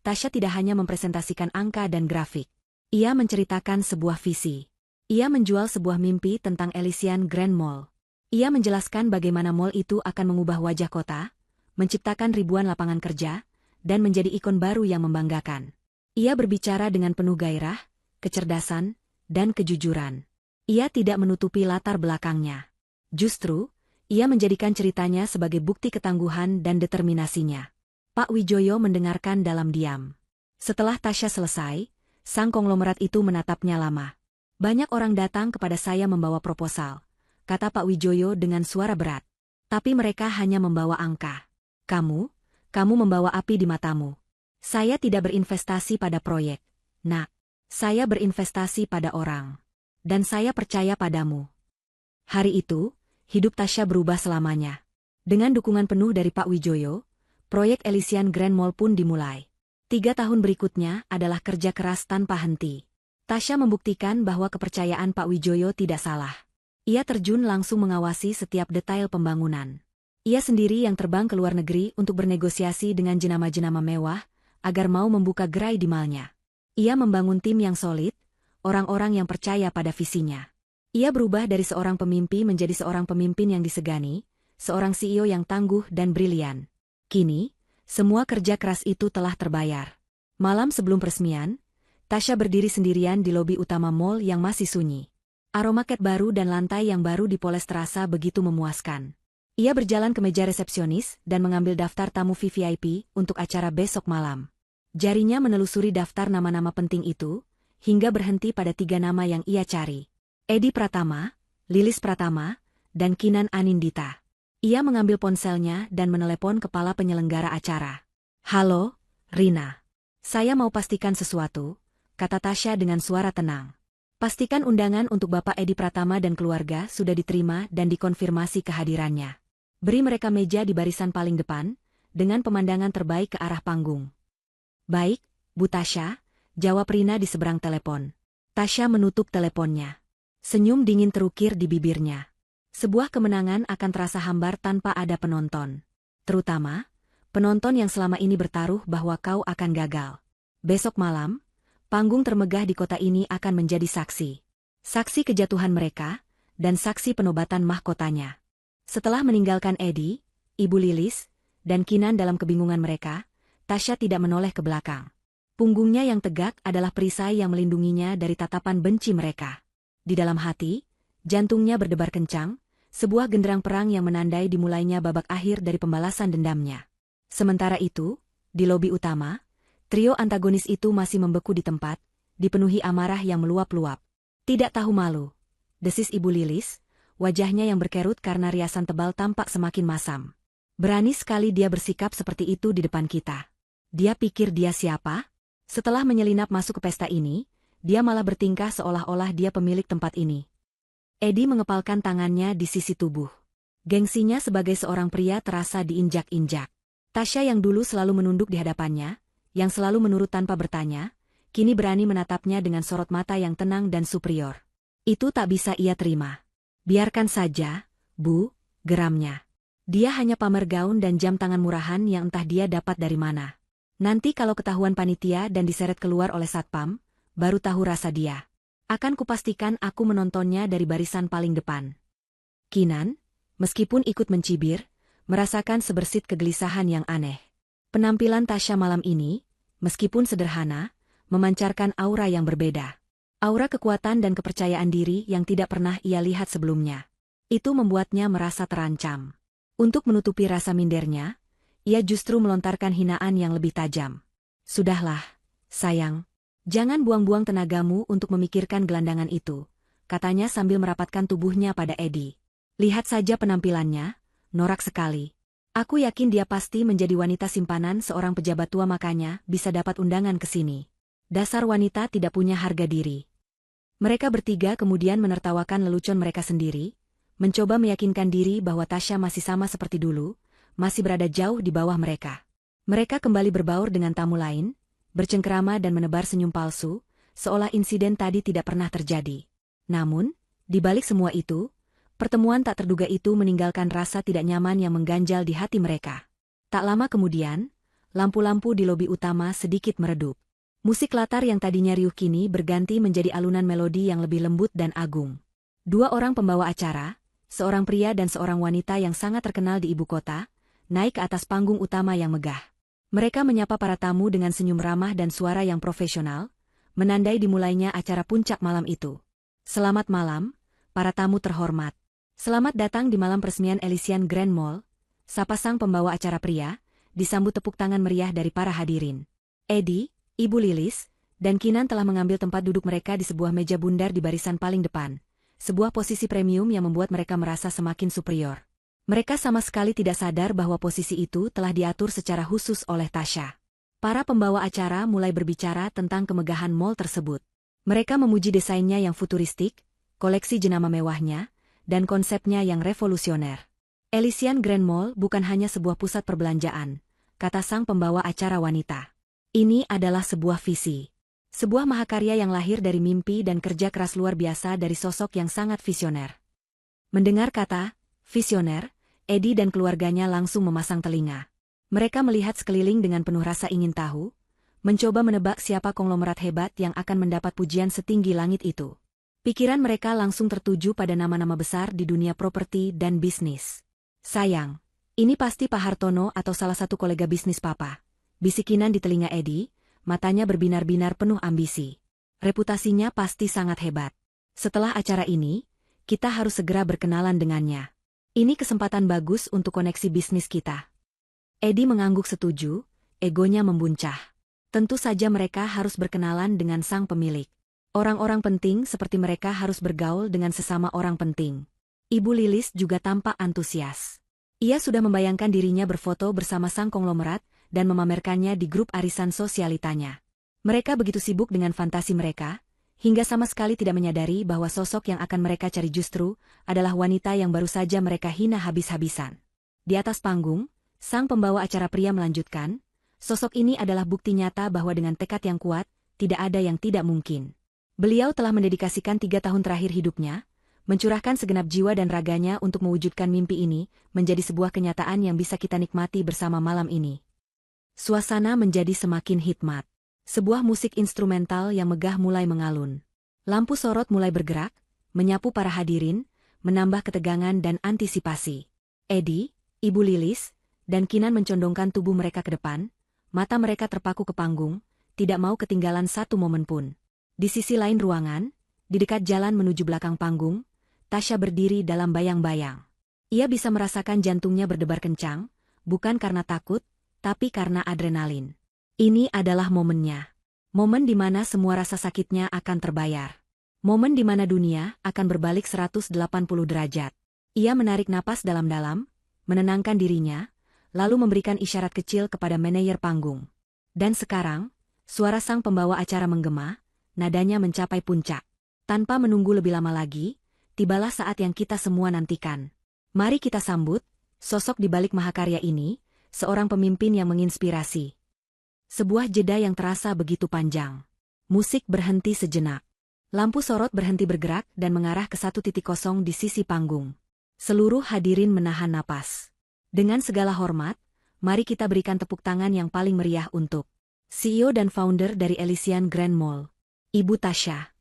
A: Tasya tidak hanya mempresentasikan angka dan grafik. Ia menceritakan sebuah visi. Ia menjual sebuah mimpi tentang Elysian Grand Mall. Ia menjelaskan bagaimana mall itu akan mengubah wajah kota, menciptakan ribuan lapangan kerja, dan menjadi ikon baru yang membanggakan. Ia berbicara dengan penuh gairah, kecerdasan, dan kejujuran. Ia tidak menutupi latar belakangnya. Justru, ia menjadikan ceritanya sebagai bukti ketangguhan dan determinasinya. Pak Wijoyo mendengarkan dalam diam. Setelah Tasya selesai, sang konglomerat itu menatapnya lama. Banyak orang datang kepada saya membawa proposal, kata Pak Wijoyo dengan suara berat. Tapi mereka hanya membawa angka. Kamu membawa api di matamu. Saya tidak berinvestasi pada proyek, Nak. Saya berinvestasi pada orang. Dan saya percaya padamu. Hari itu, hidup Tasya berubah selamanya. Dengan dukungan penuh dari Pak Wijoyo, proyek Elysian Grand Mall pun dimulai. 3 tahun berikutnya adalah kerja keras tanpa henti. Tasya membuktikan bahwa kepercayaan Pak Wijoyo tidak salah. Ia terjun langsung mengawasi setiap detail pembangunan. Ia sendiri yang terbang ke luar negeri untuk bernegosiasi dengan jenama-jenama mewah, agar mau membuka gerai di malnya. Ia membangun tim yang solid, orang-orang yang percaya pada visinya. Ia berubah dari seorang pemimpi menjadi seorang pemimpin yang disegani, seorang CEO yang tangguh dan brilian. Kini, semua kerja keras itu telah terbayar. Malam sebelum peresmian, Tasya berdiri sendirian di lobi utama mall yang masih sunyi. Aroma cat baru dan lantai yang baru dipoles terasa begitu memuaskan. Ia berjalan ke meja resepsionis dan mengambil daftar tamu VVIP untuk acara besok malam. Jarinya menelusuri daftar nama-nama penting itu, hingga berhenti pada 3 nama yang ia cari. Edi Pratama, Lilis Pratama, dan Kinan Anindita. Ia mengambil ponselnya dan menelepon kepala penyelenggara acara. Halo, Rina. Saya mau pastikan sesuatu, kata Tasya dengan suara tenang. Pastikan undangan untuk Bapak Edi Pratama dan keluarga sudah diterima dan dikonfirmasi kehadirannya. Beri mereka meja di barisan paling depan, dengan pemandangan terbaik ke arah panggung. Baik, Bu Tasya, jawab Rina di seberang telepon. Tasya menutup teleponnya. Senyum dingin terukir di bibirnya. Sebuah kemenangan akan terasa hambar tanpa ada penonton. Terutama, penonton yang selama ini bertaruh bahwa kau akan gagal. Besok malam, panggung termegah di kota ini akan menjadi saksi. Saksi kejatuhan mereka, dan saksi penobatan mahkotanya. Setelah meninggalkan Edi, Ibu Lilis, dan Kinan dalam kebingungan mereka, Tasya tidak menoleh ke belakang. Punggungnya yang tegak adalah perisai yang melindunginya dari tatapan benci mereka. Di dalam hati, jantungnya berdebar kencang, sebuah genderang perang yang menandai dimulainya babak akhir dari pembalasan dendamnya. Sementara itu, di lobi utama, trio antagonis itu masih membeku di tempat, dipenuhi amarah yang meluap-luap. Tidak tahu malu, desis Ibu Lilis, wajahnya yang berkerut karena riasan tebal tampak semakin masam. Berani sekali dia bersikap seperti itu di depan kita. Dia pikir dia siapa? Setelah menyelinap masuk ke pesta ini, dia malah bertingkah seolah-olah dia pemilik tempat ini. Edi mengepalkan tangannya di sisi tubuh. Gengsinya sebagai seorang pria terasa diinjak-injak. Tasya yang dulu selalu menunduk di hadapannya, yang selalu menurut tanpa bertanya, kini berani menatapnya dengan sorot mata yang tenang dan superior. Itu tak bisa ia terima. Biarkan saja, Bu, geramnya. Dia hanya pamer gaun dan jam tangan murahan yang entah dia dapat dari mana. Nanti kalau ketahuan panitia dan diseret keluar oleh satpam, baru tahu rasa dia. Akan kupastikan aku menontonnya dari barisan paling depan. Kinan, meskipun ikut mencibir, merasakan sebersit kegelisahan yang aneh. Penampilan Tasya malam ini, meskipun sederhana, memancarkan aura yang berbeda. Aura kekuatan dan kepercayaan diri yang tidak pernah ia lihat sebelumnya. Itu membuatnya merasa terancam. Untuk menutupi rasa mindernya, ia justru melontarkan hinaan yang lebih tajam. "Sudahlah, sayang. Jangan buang-buang tenagamu untuk memikirkan gelandangan itu," katanya sambil merapatkan tubuhnya pada Edi. "Lihat saja penampilannya, norak sekali. Aku yakin dia pasti menjadi wanita simpanan seorang pejabat tua, makanya bisa dapat undangan ke sini. Dasar wanita tidak punya harga diri." Mereka bertiga kemudian menertawakan lelucon mereka sendiri, mencoba meyakinkan diri bahwa Tasya masih sama seperti dulu, masih berada jauh di bawah mereka. Mereka kembali berbaur dengan tamu lain, bercengkerama dan menebar senyum palsu, seolah insiden tadi tidak pernah terjadi. Namun, di balik semua itu, pertemuan tak terduga itu meninggalkan rasa tidak nyaman yang mengganjal di hati mereka. Tak lama kemudian, lampu-lampu di lobi utama sedikit meredup. Musik latar yang tadinya riuh kini berganti menjadi alunan melodi yang lebih lembut dan agung. Dua orang pembawa acara, seorang pria dan seorang wanita yang sangat terkenal di ibu kota, naik ke atas panggung utama yang megah. Mereka menyapa para tamu dengan senyum ramah dan suara yang profesional, menandai dimulainya acara puncak malam itu. "Selamat malam, para tamu terhormat. Selamat datang di malam peresmian Elysian Grand Mall," sapa sang pembawa acara pria, disambut tepuk tangan meriah dari para hadirin. Edi, Ibu Lilis, dan Kinan telah mengambil tempat duduk mereka di sebuah meja bundar di barisan paling depan, sebuah posisi premium yang membuat mereka merasa semakin superior. Mereka sama sekali tidak sadar bahwa posisi itu telah diatur secara khusus oleh Tasya. Para pembawa acara mulai berbicara tentang kemegahan mall tersebut. Mereka memuji desainnya yang futuristik, koleksi jenama mewahnya, dan konsepnya yang revolusioner. "Elysian Grand Mall bukan hanya sebuah pusat perbelanjaan," kata sang pembawa acara wanita. "Ini adalah sebuah visi. Sebuah mahakarya yang lahir dari mimpi dan kerja keras luar biasa dari sosok yang sangat visioner." Mendengar kata visioner, Edi dan keluarganya langsung memasang telinga. Mereka melihat sekeliling dengan penuh rasa ingin tahu, mencoba menebak siapa konglomerat hebat yang akan mendapat pujian setinggi langit itu. Pikiran mereka langsung tertuju pada nama-nama besar di dunia properti dan bisnis. "Sayang, ini pasti Pak Hartono atau salah satu kolega bisnis Papa," bisikinan di telinga Edi, matanya berbinar-binar penuh ambisi. "Reputasinya pasti sangat hebat. Setelah acara ini, kita harus segera berkenalan dengannya. Ini kesempatan bagus untuk koneksi bisnis kita." Edi mengangguk setuju, egonya membuncah. Tentu saja mereka harus berkenalan dengan sang pemilik. Orang-orang penting seperti mereka harus bergaul dengan sesama orang penting. Ibu Lilis juga tampak antusias. Ia sudah membayangkan dirinya berfoto bersama sang konglomerat dan memamerkannya di grup arisan sosialitanya. Mereka begitu sibuk dengan fantasi mereka, hingga sama sekali tidak menyadari bahwa sosok yang akan mereka cari justru adalah wanita yang baru saja mereka hina habis-habisan. Di atas panggung, sang pembawa acara pria melanjutkan, "Sosok ini adalah bukti nyata bahwa dengan tekad yang kuat, tidak ada yang tidak mungkin. Beliau telah mendedikasikan 3 tahun terakhir hidupnya, mencurahkan segenap jiwa dan raganya untuk mewujudkan mimpi ini, menjadi sebuah kenyataan yang bisa kita nikmati bersama malam ini." Suasana menjadi semakin hikmat. Sebuah musik instrumental yang megah mulai mengalun. Lampu sorot mulai bergerak, menyapu para hadirin, menambah ketegangan dan antisipasi. Edi, Ibu Lilis, dan Kinan mencondongkan tubuh mereka ke depan, mata mereka terpaku ke panggung, tidak mau ketinggalan satu momen pun. Di sisi lain ruangan, di dekat jalan menuju belakang panggung, Tasya berdiri dalam bayang-bayang. Ia bisa merasakan jantungnya berdebar kencang, bukan karena takut, tapi karena adrenalin. Ini adalah momennya. Momen di mana semua rasa sakitnya akan terbayar. Momen di mana dunia akan berbalik 180 derajat. Ia menarik napas dalam-dalam, menenangkan dirinya, lalu memberikan isyarat kecil kepada manajer panggung. Dan sekarang, suara sang pembawa acara menggema, nadanya mencapai puncak. Tanpa menunggu lebih lama lagi, tibalah saat yang kita semua nantikan. Mari kita sambut sosok di balik mahakarya ini, seorang pemimpin yang menginspirasi. Sebuah jeda yang terasa begitu panjang. Musik berhenti sejenak. Lampu sorot berhenti bergerak dan mengarah ke satu titik kosong di sisi panggung. Seluruh hadirin menahan napas. Dengan segala hormat, mari kita berikan tepuk tangan yang paling meriah untuk CEO dan founder dari Elysian Grand Mall, Ibu Tasya.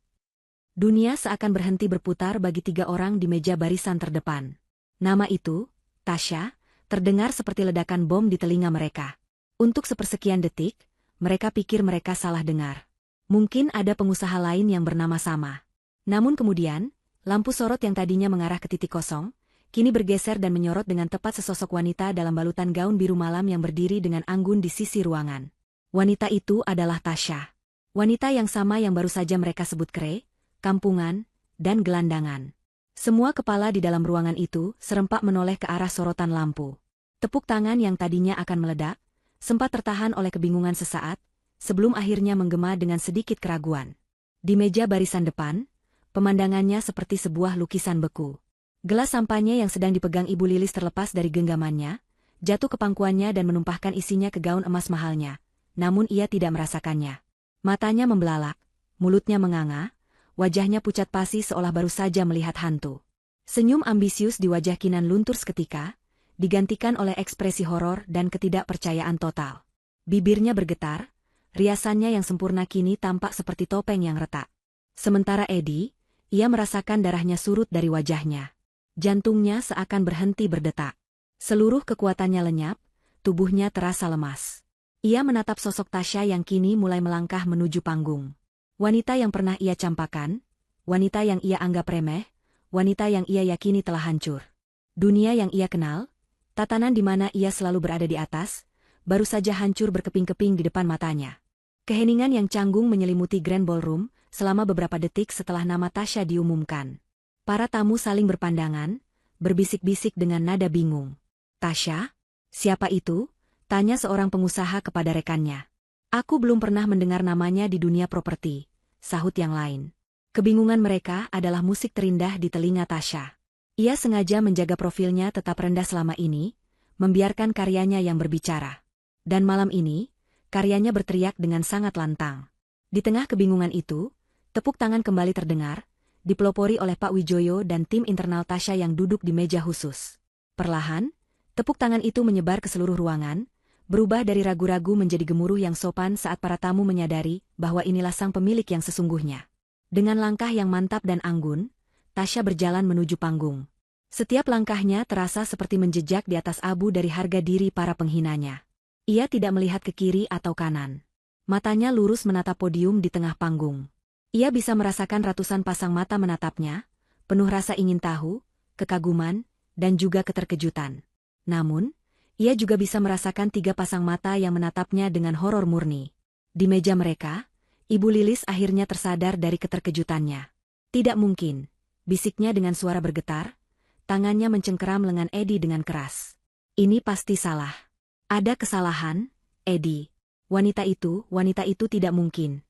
A: Dunia seakan berhenti berputar bagi 3 orang di meja barisan terdepan. Nama itu, Tasya, terdengar seperti ledakan bom di telinga mereka. Untuk sepersekian detik, mereka pikir mereka salah dengar. Mungkin ada pengusaha lain yang bernama sama. Namun kemudian, lampu sorot yang tadinya mengarah ke titik kosong, kini bergeser dan menyorot dengan tepat sesosok wanita dalam balutan gaun biru malam yang berdiri dengan anggun di sisi ruangan. Wanita itu adalah Tasya. Wanita yang sama yang baru saja mereka sebut kere, kampungan, dan gelandangan. Semua kepala di dalam ruangan itu serempak menoleh ke arah sorotan lampu. Tepuk tangan yang tadinya akan meledak, sempat tertahan oleh kebingungan sesaat, sebelum akhirnya menggema dengan sedikit keraguan. Di meja barisan depan, pemandangannya seperti sebuah lukisan beku. Gelas sampahnya yang sedang dipegang Ibu Lilis terlepas dari genggamannya, jatuh ke pangkuannya dan menumpahkan isinya ke gaun emas mahalnya, namun ia tidak merasakannya. Matanya membelalak, mulutnya menganga, wajahnya pucat pasi seolah baru saja melihat hantu. Senyum ambisius di wajah Kinan luntur seketika, digantikan oleh ekspresi horor dan ketidakpercayaan total. Bibirnya bergetar, riasannya yang sempurna kini tampak seperti topeng yang retak. Sementara Edi, ia merasakan darahnya surut dari wajahnya. Jantungnya seakan berhenti berdetak. Seluruh kekuatannya lenyap, tubuhnya terasa lemas. Ia menatap sosok Tasya yang kini mulai melangkah menuju panggung. Wanita yang pernah ia campakan, wanita yang ia anggap remeh, wanita yang ia yakini telah hancur. Dunia yang ia kenal, tatanan di mana ia selalu berada di atas, baru saja hancur berkeping-keping di depan matanya. Keheningan yang canggung menyelimuti Grand Ballroom selama beberapa detik setelah nama Tasya diumumkan. Para tamu saling berpandangan, berbisik-bisik dengan nada bingung. "Tasya? Siapa itu?" tanya seorang pengusaha kepada rekannya. "Aku belum pernah mendengar namanya di dunia properti," sahut yang lain. Kebingungan mereka adalah musik terindah di telinga Tasya. Ia sengaja menjaga profilnya tetap rendah selama ini, membiarkan karyanya yang berbicara. Dan malam ini, karyanya berteriak dengan sangat lantang. Di tengah kebingungan itu, tepuk tangan kembali terdengar, dipelopori oleh Pak Wijoyo dan tim internal Tasya yang duduk di meja khusus. Perlahan, tepuk tangan itu menyebar ke seluruh ruangan, berubah dari ragu-ragu menjadi gemuruh yang sopan saat para tamu menyadari bahwa inilah sang pemilik yang sesungguhnya. Dengan langkah yang mantap dan anggun, Tasya berjalan menuju panggung. Setiap langkahnya terasa seperti menjejak di atas abu dari harga diri para penghinanya. Ia tidak melihat ke kiri atau kanan. Matanya lurus menatap podium di tengah panggung. Ia bisa merasakan ratusan pasang mata menatapnya, penuh rasa ingin tahu, kekaguman, dan juga keterkejutan. Namun, ia juga bisa merasakan 3 pasang mata yang menatapnya dengan horor murni. Di meja mereka, Ibu Lilis akhirnya tersadar dari keterkejutannya. "Tidak mungkin," bisiknya dengan suara bergetar, tangannya mencengkeram lengan Edi dengan keras. "Ini pasti salah. Ada kesalahan, Edi. Wanita itu tidak mungkin."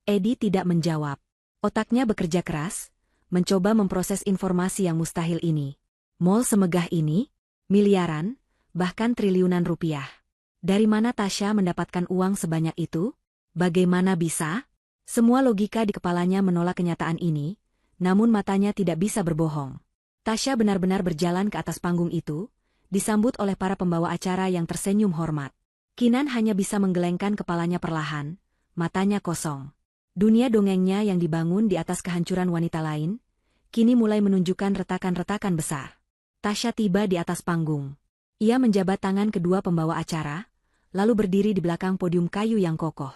A: Edi tidak menjawab. Otaknya bekerja keras, mencoba memproses informasi yang mustahil ini. Mall semegah ini? Miliaran, bahkan triliunan rupiah. Dari mana Tasya mendapatkan uang sebanyak itu? Bagaimana bisa? Semua logika di kepalanya menolak kenyataan ini, namun matanya tidak bisa berbohong. Tasya benar-benar berjalan ke atas panggung itu, disambut oleh para pembawa acara yang tersenyum hormat. Kinan hanya bisa menggelengkan kepalanya perlahan, matanya kosong. Dunia dongengnya yang dibangun di atas kehancuran wanita lain, kini mulai menunjukkan retakan-retakan besar. Tasya tiba di atas panggung. Ia menjabat tangan kedua pembawa acara, lalu berdiri di belakang podium kayu yang kokoh.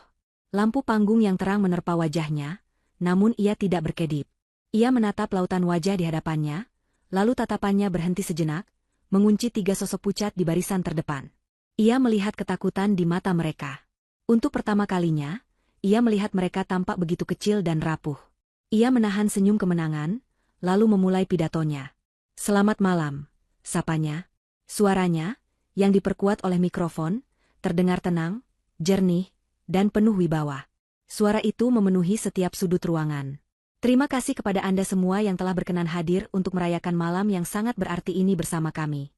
A: Lampu panggung yang terang menerpa wajahnya, namun ia tidak berkedip. Ia menatap lautan wajah di hadapannya, lalu tatapannya berhenti sejenak, mengunci 3 sosok pucat di barisan terdepan. Ia melihat ketakutan di mata mereka. Untuk pertama kalinya, ia melihat mereka tampak begitu kecil dan rapuh. Ia menahan senyum kemenangan, lalu memulai pidatonya. "Selamat malam," sapanya. Suaranya, yang diperkuat oleh mikrofon, terdengar tenang, jernih, dan penuh wibawa. Suara itu memenuhi setiap sudut ruangan. "Terima kasih kepada Anda semua yang telah berkenan hadir untuk merayakan malam yang sangat berarti ini bersama kami."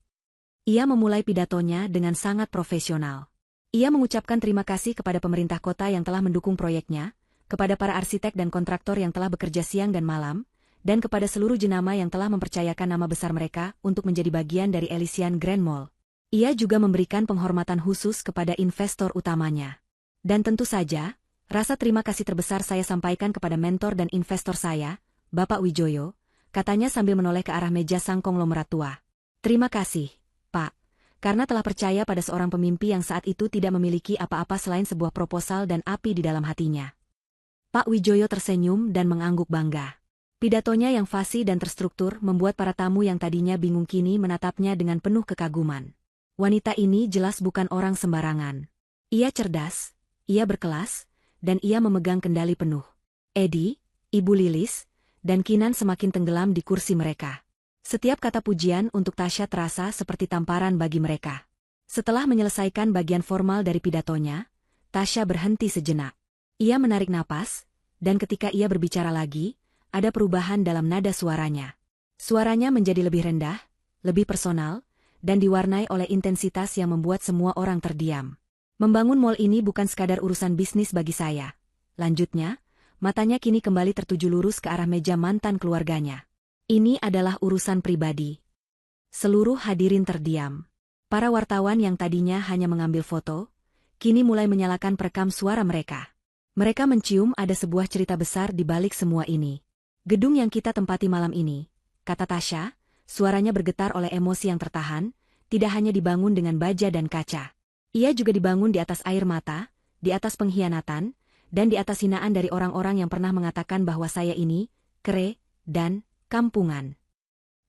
A: Ia memulai pidatonya dengan sangat profesional. Ia mengucapkan terima kasih kepada pemerintah kota yang telah mendukung proyeknya, kepada para arsitek dan kontraktor yang telah bekerja siang dan malam, dan kepada seluruh jenama yang telah mempercayakan nama besar mereka untuk menjadi bagian dari Elysian Grand Mall. Ia juga memberikan penghormatan khusus kepada investor utamanya. Dan tentu saja, rasa terima kasih terbesar saya sampaikan kepada mentor dan investor saya, Bapak Wijoyo, katanya sambil menoleh ke arah meja sang konglomerat tua. "Terima kasih, Pak," Karena telah percaya pada seorang pemimpi yang saat itu tidak memiliki apa-apa selain sebuah proposal dan api di dalam hatinya. Pak Wijoyo tersenyum dan mengangguk bangga. Pidatonya yang fasih dan terstruktur membuat para tamu yang tadinya bingung kini menatapnya dengan penuh kekaguman. Wanita ini jelas bukan orang sembarangan. Ia cerdas, ia berkelas, dan ia memegang kendali penuh. Edi, Ibu Lilis, dan Kinan semakin tenggelam di kursi mereka. Setiap kata pujian untuk Tasya terasa seperti tamparan bagi mereka. Setelah menyelesaikan bagian formal dari pidatonya, Tasya berhenti sejenak. Ia menarik napas, dan ketika ia berbicara lagi, ada perubahan dalam nada suaranya. Suaranya menjadi lebih rendah, lebih personal, dan diwarnai oleh intensitas yang membuat semua orang terdiam. Membangun mall ini bukan sekadar urusan bisnis bagi saya. Lanjutnya, matanya kini kembali tertuju lurus ke arah meja mantan keluarganya. Ini adalah urusan pribadi. Seluruh hadirin terdiam. Para wartawan yang tadinya hanya mengambil foto, kini mulai menyalakan perekam suara mereka. Mereka mencium ada sebuah cerita besar di balik semua ini. Gedung yang kita tempati malam ini, kata Tasya, suaranya bergetar oleh emosi yang tertahan, tidak hanya dibangun dengan baja dan kaca. Ia juga dibangun di atas air mata, di atas pengkhianatan, dan di atas hinaan dari orang-orang yang pernah mengatakan bahwa saya ini, kere, dan kampungan.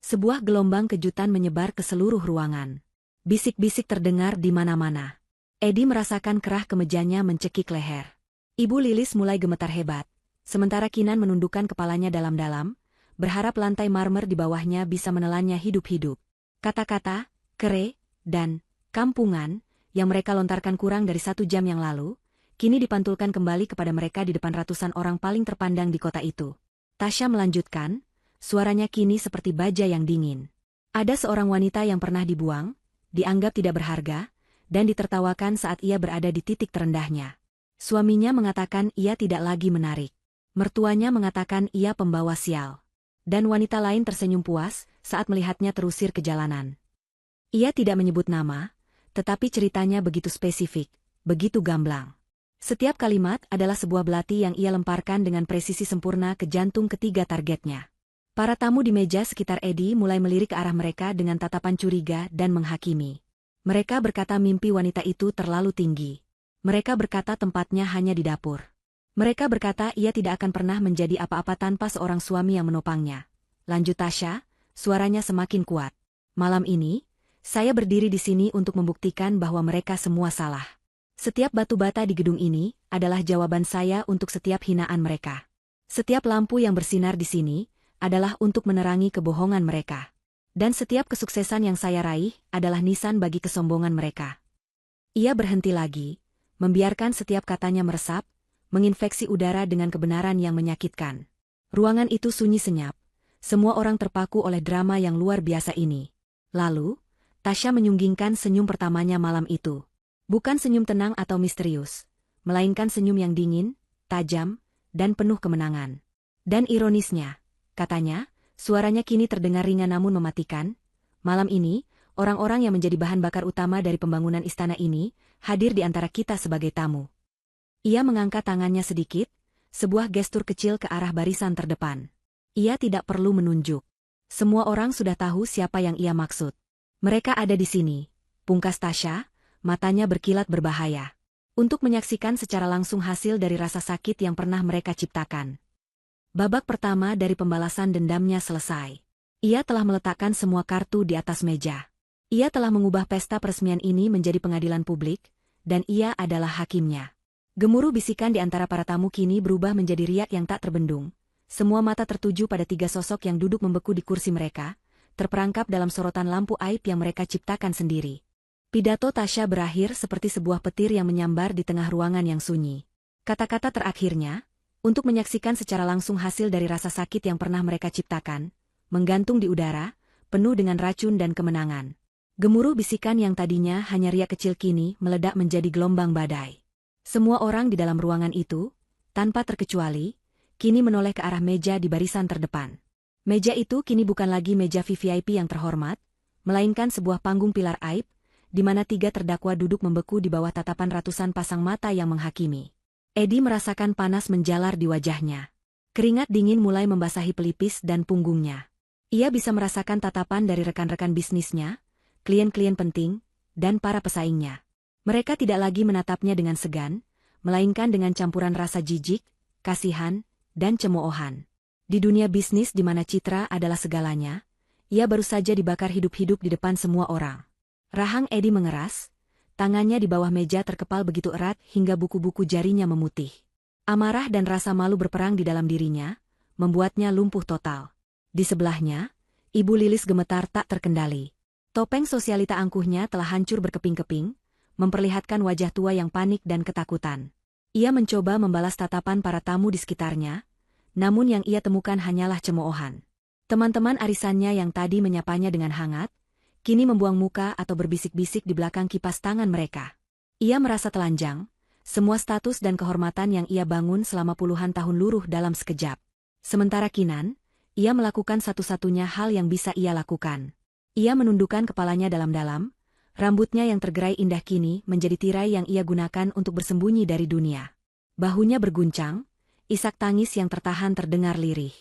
A: Sebuah gelombang kejutan menyebar ke seluruh ruangan. Bisik-bisik terdengar di mana-mana. Edi merasakan kerah kemejanya mencekik leher. Ibu Lilis mulai gemetar hebat, sementara Kinan menundukkan kepalanya dalam-dalam, berharap lantai marmer di bawahnya bisa menelannya hidup-hidup. Kata-kata, kere, dan kampungan, yang mereka lontarkan kurang dari 1 jam yang lalu, kini dipantulkan kembali kepada mereka di depan ratusan orang paling terpandang di kota itu. Tasya melanjutkan, suaranya kini seperti baja yang dingin. Ada seorang wanita yang pernah dibuang, dianggap tidak berharga, dan ditertawakan saat ia berada di titik terendahnya. Suaminya mengatakan ia tidak lagi menarik. Mertuanya mengatakan ia pembawa sial. Dan wanita lain tersenyum puas saat melihatnya terusir ke jalanan. Ia tidak menyebut nama, tetapi ceritanya begitu spesifik, begitu gamblang. Setiap kalimat adalah sebuah belati yang ia lemparkan dengan presisi sempurna ke jantung ketiga targetnya. Para tamu di meja sekitar Edi mulai melirik ke arah mereka dengan tatapan curiga dan menghakimi. Mereka berkata mimpi wanita itu terlalu tinggi. Mereka berkata tempatnya hanya di dapur. Mereka berkata ia tidak akan pernah menjadi apa-apa tanpa seorang suami yang menopangnya. Lanjut Tasya, suaranya semakin kuat. Malam ini, saya berdiri di sini untuk membuktikan bahwa mereka semua salah. Setiap batu bata di gedung ini adalah jawaban saya untuk setiap hinaan mereka. Setiap lampu yang bersinar di sini adalah untuk menerangi kebohongan mereka. Dan setiap kesuksesan yang saya raih adalah nisan bagi kesombongan mereka. Ia berhenti lagi, membiarkan setiap katanya meresap, menginfeksi udara dengan kebenaran yang menyakitkan. Ruangan itu sunyi senyap. Semua orang terpaku oleh drama yang luar biasa ini. Lalu, Tasya menyunggingkan senyum pertamanya malam itu. Bukan senyum tenang atau misterius, melainkan senyum yang dingin, tajam, dan penuh kemenangan. Dan ironisnya, katanya, suaranya kini terdengar ringan namun mematikan. Malam ini, orang-orang yang menjadi bahan bakar utama dari pembangunan istana ini, hadir di antara kita sebagai tamu. Ia mengangkat tangannya sedikit, sebuah gestur kecil ke arah barisan terdepan. Ia tidak perlu menunjuk. Semua orang sudah tahu siapa yang ia maksud. Mereka ada di sini, pungkas Tasya, matanya berkilat berbahaya. Untuk menyaksikan secara langsung hasil dari rasa sakit yang pernah mereka ciptakan. Babak pertama dari pembalasan dendamnya selesai. Ia telah meletakkan semua kartu di atas meja. Ia telah mengubah pesta peresmian ini menjadi pengadilan publik, dan ia adalah hakimnya. Gemuruh bisikan di antara para tamu kini berubah menjadi riak yang tak terbendung. Semua mata tertuju pada 3 sosok yang duduk membeku di kursi mereka, terperangkap dalam sorotan lampu aib yang mereka ciptakan sendiri. Pidato Tasya berakhir seperti sebuah petir yang menyambar di tengah ruangan yang sunyi. Kata-kata terakhirnya, untuk menyaksikan secara langsung hasil dari rasa sakit yang pernah mereka ciptakan, menggantung di udara, penuh dengan racun dan kemenangan. Gemuruh bisikan yang tadinya hanya riak kecil kini meledak menjadi gelombang badai. Semua orang di dalam ruangan itu, tanpa terkecuali, kini menoleh ke arah meja di barisan terdepan. Meja itu kini bukan lagi meja VVIP yang terhormat, melainkan sebuah panggung pilar aib, di mana 3 terdakwa duduk membeku di bawah tatapan ratusan pasang mata yang menghakimi. Edi merasakan panas menjalar di wajahnya. Keringat dingin mulai membasahi pelipis dan punggungnya. Ia bisa merasakan tatapan dari rekan-rekan bisnisnya, klien-klien penting, dan para pesaingnya. Mereka tidak lagi menatapnya dengan segan, melainkan dengan campuran rasa jijik, kasihan, dan cemoohan. Di dunia bisnis di mana citra adalah segalanya, ia baru saja dibakar hidup-hidup di depan semua orang. Rahang Edi mengeras, tangannya di bawah meja terkepal begitu erat hingga buku-buku jarinya memutih. Amarah dan rasa malu berperang di dalam dirinya, membuatnya lumpuh total. Di sebelahnya, Ibu Lilis gemetar tak terkendali. Topeng sosialita angkuhnya telah hancur berkeping-keping, memperlihatkan wajah tua yang panik dan ketakutan. Ia mencoba membalas tatapan para tamu di sekitarnya, namun yang ia temukan hanyalah cemoohan. Teman-teman arisannya yang tadi menyapanya dengan hangat, kini membuang muka atau berbisik-bisik di belakang kipas tangan mereka. Ia merasa telanjang, semua status dan kehormatan yang ia bangun selama puluhan tahun luruh dalam sekejap. Sementara Kinan, ia melakukan satu-satunya hal yang bisa ia lakukan. Ia menundukkan kepalanya dalam-dalam, rambutnya yang tergerai indah kini menjadi tirai yang ia gunakan untuk bersembunyi dari dunia. Bahunya berguncang, isak tangis yang tertahan terdengar lirih.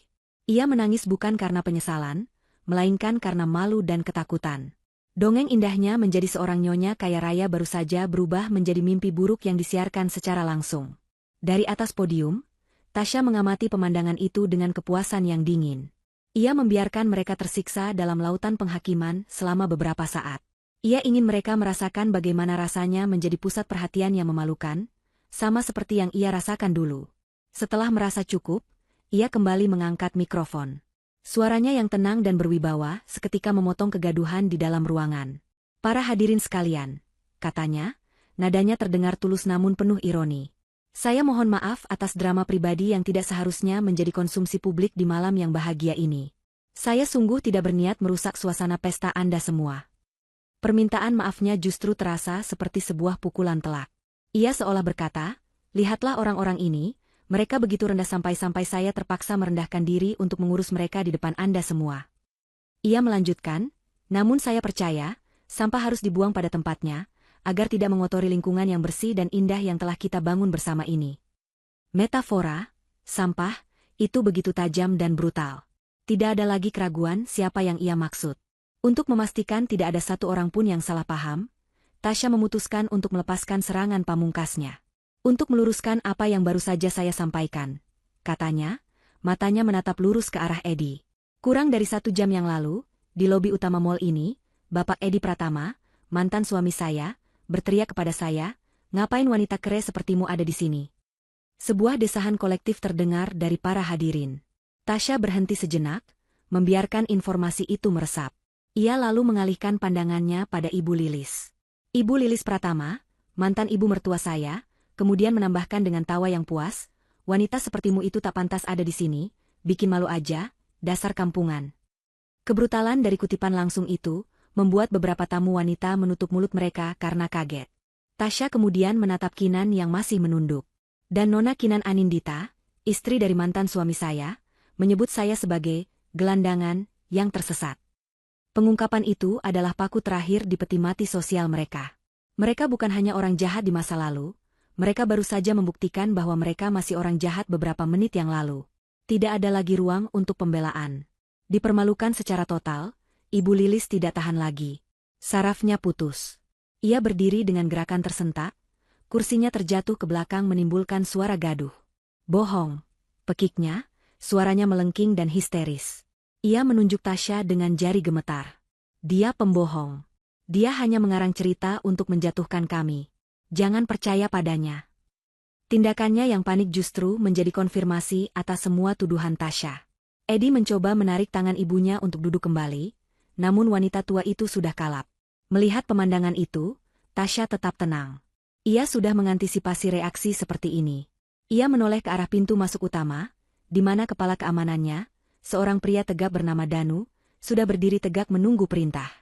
A: Ia menangis bukan karena penyesalan, melainkan karena malu dan ketakutan. Dongeng indahnya menjadi seorang nyonya kaya raya baru saja berubah menjadi mimpi buruk yang disiarkan secara langsung. Dari atas podium, Tasya mengamati pemandangan itu dengan kepuasan yang dingin. Ia membiarkan mereka tersiksa dalam lautan penghakiman selama beberapa saat. Ia ingin mereka merasakan bagaimana rasanya menjadi pusat perhatian yang memalukan, sama seperti yang ia rasakan dulu. Setelah merasa cukup, ia kembali mengangkat mikrofon. Suaranya yang tenang dan berwibawa seketika memotong kegaduhan di dalam ruangan. Para hadirin sekalian, katanya, nadanya terdengar tulus namun penuh ironi. Saya mohon maaf atas drama pribadi yang tidak seharusnya menjadi konsumsi publik di malam yang bahagia ini. Saya sungguh tidak berniat merusak suasana pesta Anda semua. Permintaan maafnya justru terasa seperti sebuah pukulan telak. Ia seolah berkata, lihatlah orang-orang ini, mereka begitu rendah sampai-sampai saya terpaksa merendahkan diri untuk mengurus mereka di depan Anda semua. Ia melanjutkan, namun saya percaya, sampah harus dibuang pada tempatnya, agar tidak mengotori lingkungan yang bersih dan indah yang telah kita bangun bersama ini. Metafora, sampah, itu begitu tajam dan brutal. Tidak ada lagi keraguan siapa yang ia maksud. Untuk memastikan tidak ada satu orang pun yang salah paham, Tasya memutuskan untuk melepaskan serangan pamungkasnya. Untuk meluruskan apa yang baru saja saya sampaikan, katanya, matanya menatap lurus ke arah Edi. Kurang dari 1 jam yang lalu, di lobi utama mall ini, Bapak Edi Pratama, mantan suami saya, berteriak kepada saya, ngapain wanita kere sepertimu ada di sini? Sebuah desahan kolektif terdengar dari para hadirin. Tasya berhenti sejenak, membiarkan informasi itu meresap. Ia lalu mengalihkan pandangannya pada Ibu Lilis. Ibu Lilis Pratama, mantan ibu mertua saya, kemudian menambahkan dengan tawa yang puas, wanita sepertimu itu tak pantas ada di sini, bikin malu aja, dasar kampungan. Kebrutalan dari kutipan langsung itu, membuat beberapa tamu wanita menutup mulut mereka karena kaget. Tasya kemudian menatap Kinan yang masih menunduk. Dan Nona Kinan Anindita, istri dari mantan suami saya, menyebut saya sebagai gelandangan yang tersesat. Pengungkapan itu adalah paku terakhir di peti mati sosial mereka. Mereka bukan hanya orang jahat di masa lalu, mereka baru saja membuktikan bahwa mereka masih orang jahat beberapa menit yang lalu. Tidak ada lagi ruang untuk pembelaan. Dipermalukan secara total, Ibu Lilis tidak tahan lagi. Sarafnya putus. Ia berdiri dengan gerakan tersentak, kursinya terjatuh ke belakang menimbulkan suara gaduh. Bohong, pekiknya, suaranya melengking dan histeris. Ia menunjuk Tasya dengan jari gemetar. Dia pembohong. Dia hanya mengarang cerita untuk menjatuhkan kami. Jangan percaya padanya. Tindakannya yang panik justru menjadi konfirmasi atas semua tuduhan Tasya. Edi mencoba menarik tangan ibunya untuk duduk kembali, namun wanita tua itu sudah kalap. Melihat pemandangan itu, Tasya tetap tenang. Ia sudah mengantisipasi reaksi seperti ini. Ia menoleh ke arah pintu masuk utama, di mana kepala keamanannya, seorang pria tegap bernama Danu, sudah berdiri tegak menunggu perintah.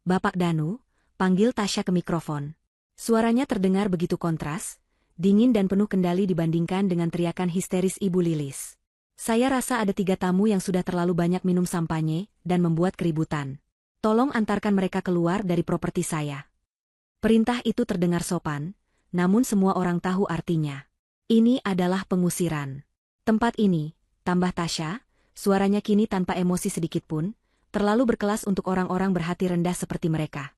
A: Bapak Danu, panggil Tasya ke mikrofon. Suaranya terdengar begitu kontras, dingin dan penuh kendali dibandingkan dengan teriakan histeris Ibu Lilis. Saya rasa ada 3 tamu yang sudah terlalu banyak minum sampanye dan membuat keributan. Tolong antarkan mereka keluar dari properti saya. Perintah itu terdengar sopan, namun semua orang tahu artinya. Ini adalah pengusiran. Tempat ini, tambah Tasya, suaranya kini tanpa emosi sedikitpun, terlalu berkelas untuk orang-orang berhati rendah seperti mereka.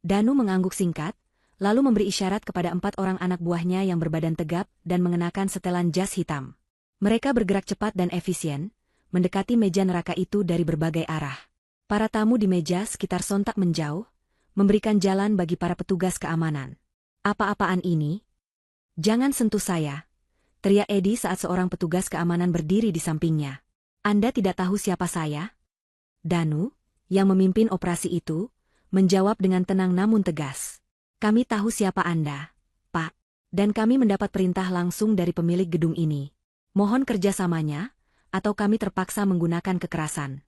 A: Danu mengangguk singkat, lalu memberi isyarat kepada 4 orang anak buahnya yang berbadan tegap dan mengenakan setelan jas hitam. Mereka bergerak cepat dan efisien, mendekati meja neraka itu dari berbagai arah. Para tamu di meja sekitar sontak menjauh, memberikan jalan bagi para petugas keamanan. Apa-apaan ini? Jangan sentuh saya, teriak Eddie saat seorang petugas keamanan berdiri di sampingnya. Anda tidak tahu siapa saya? Danu, yang memimpin operasi itu, menjawab dengan tenang namun tegas. Kami tahu siapa Anda, Pak, dan kami mendapat perintah langsung dari pemilik gedung ini. Mohon kerjasamanya, atau kami terpaksa menggunakan kekerasan.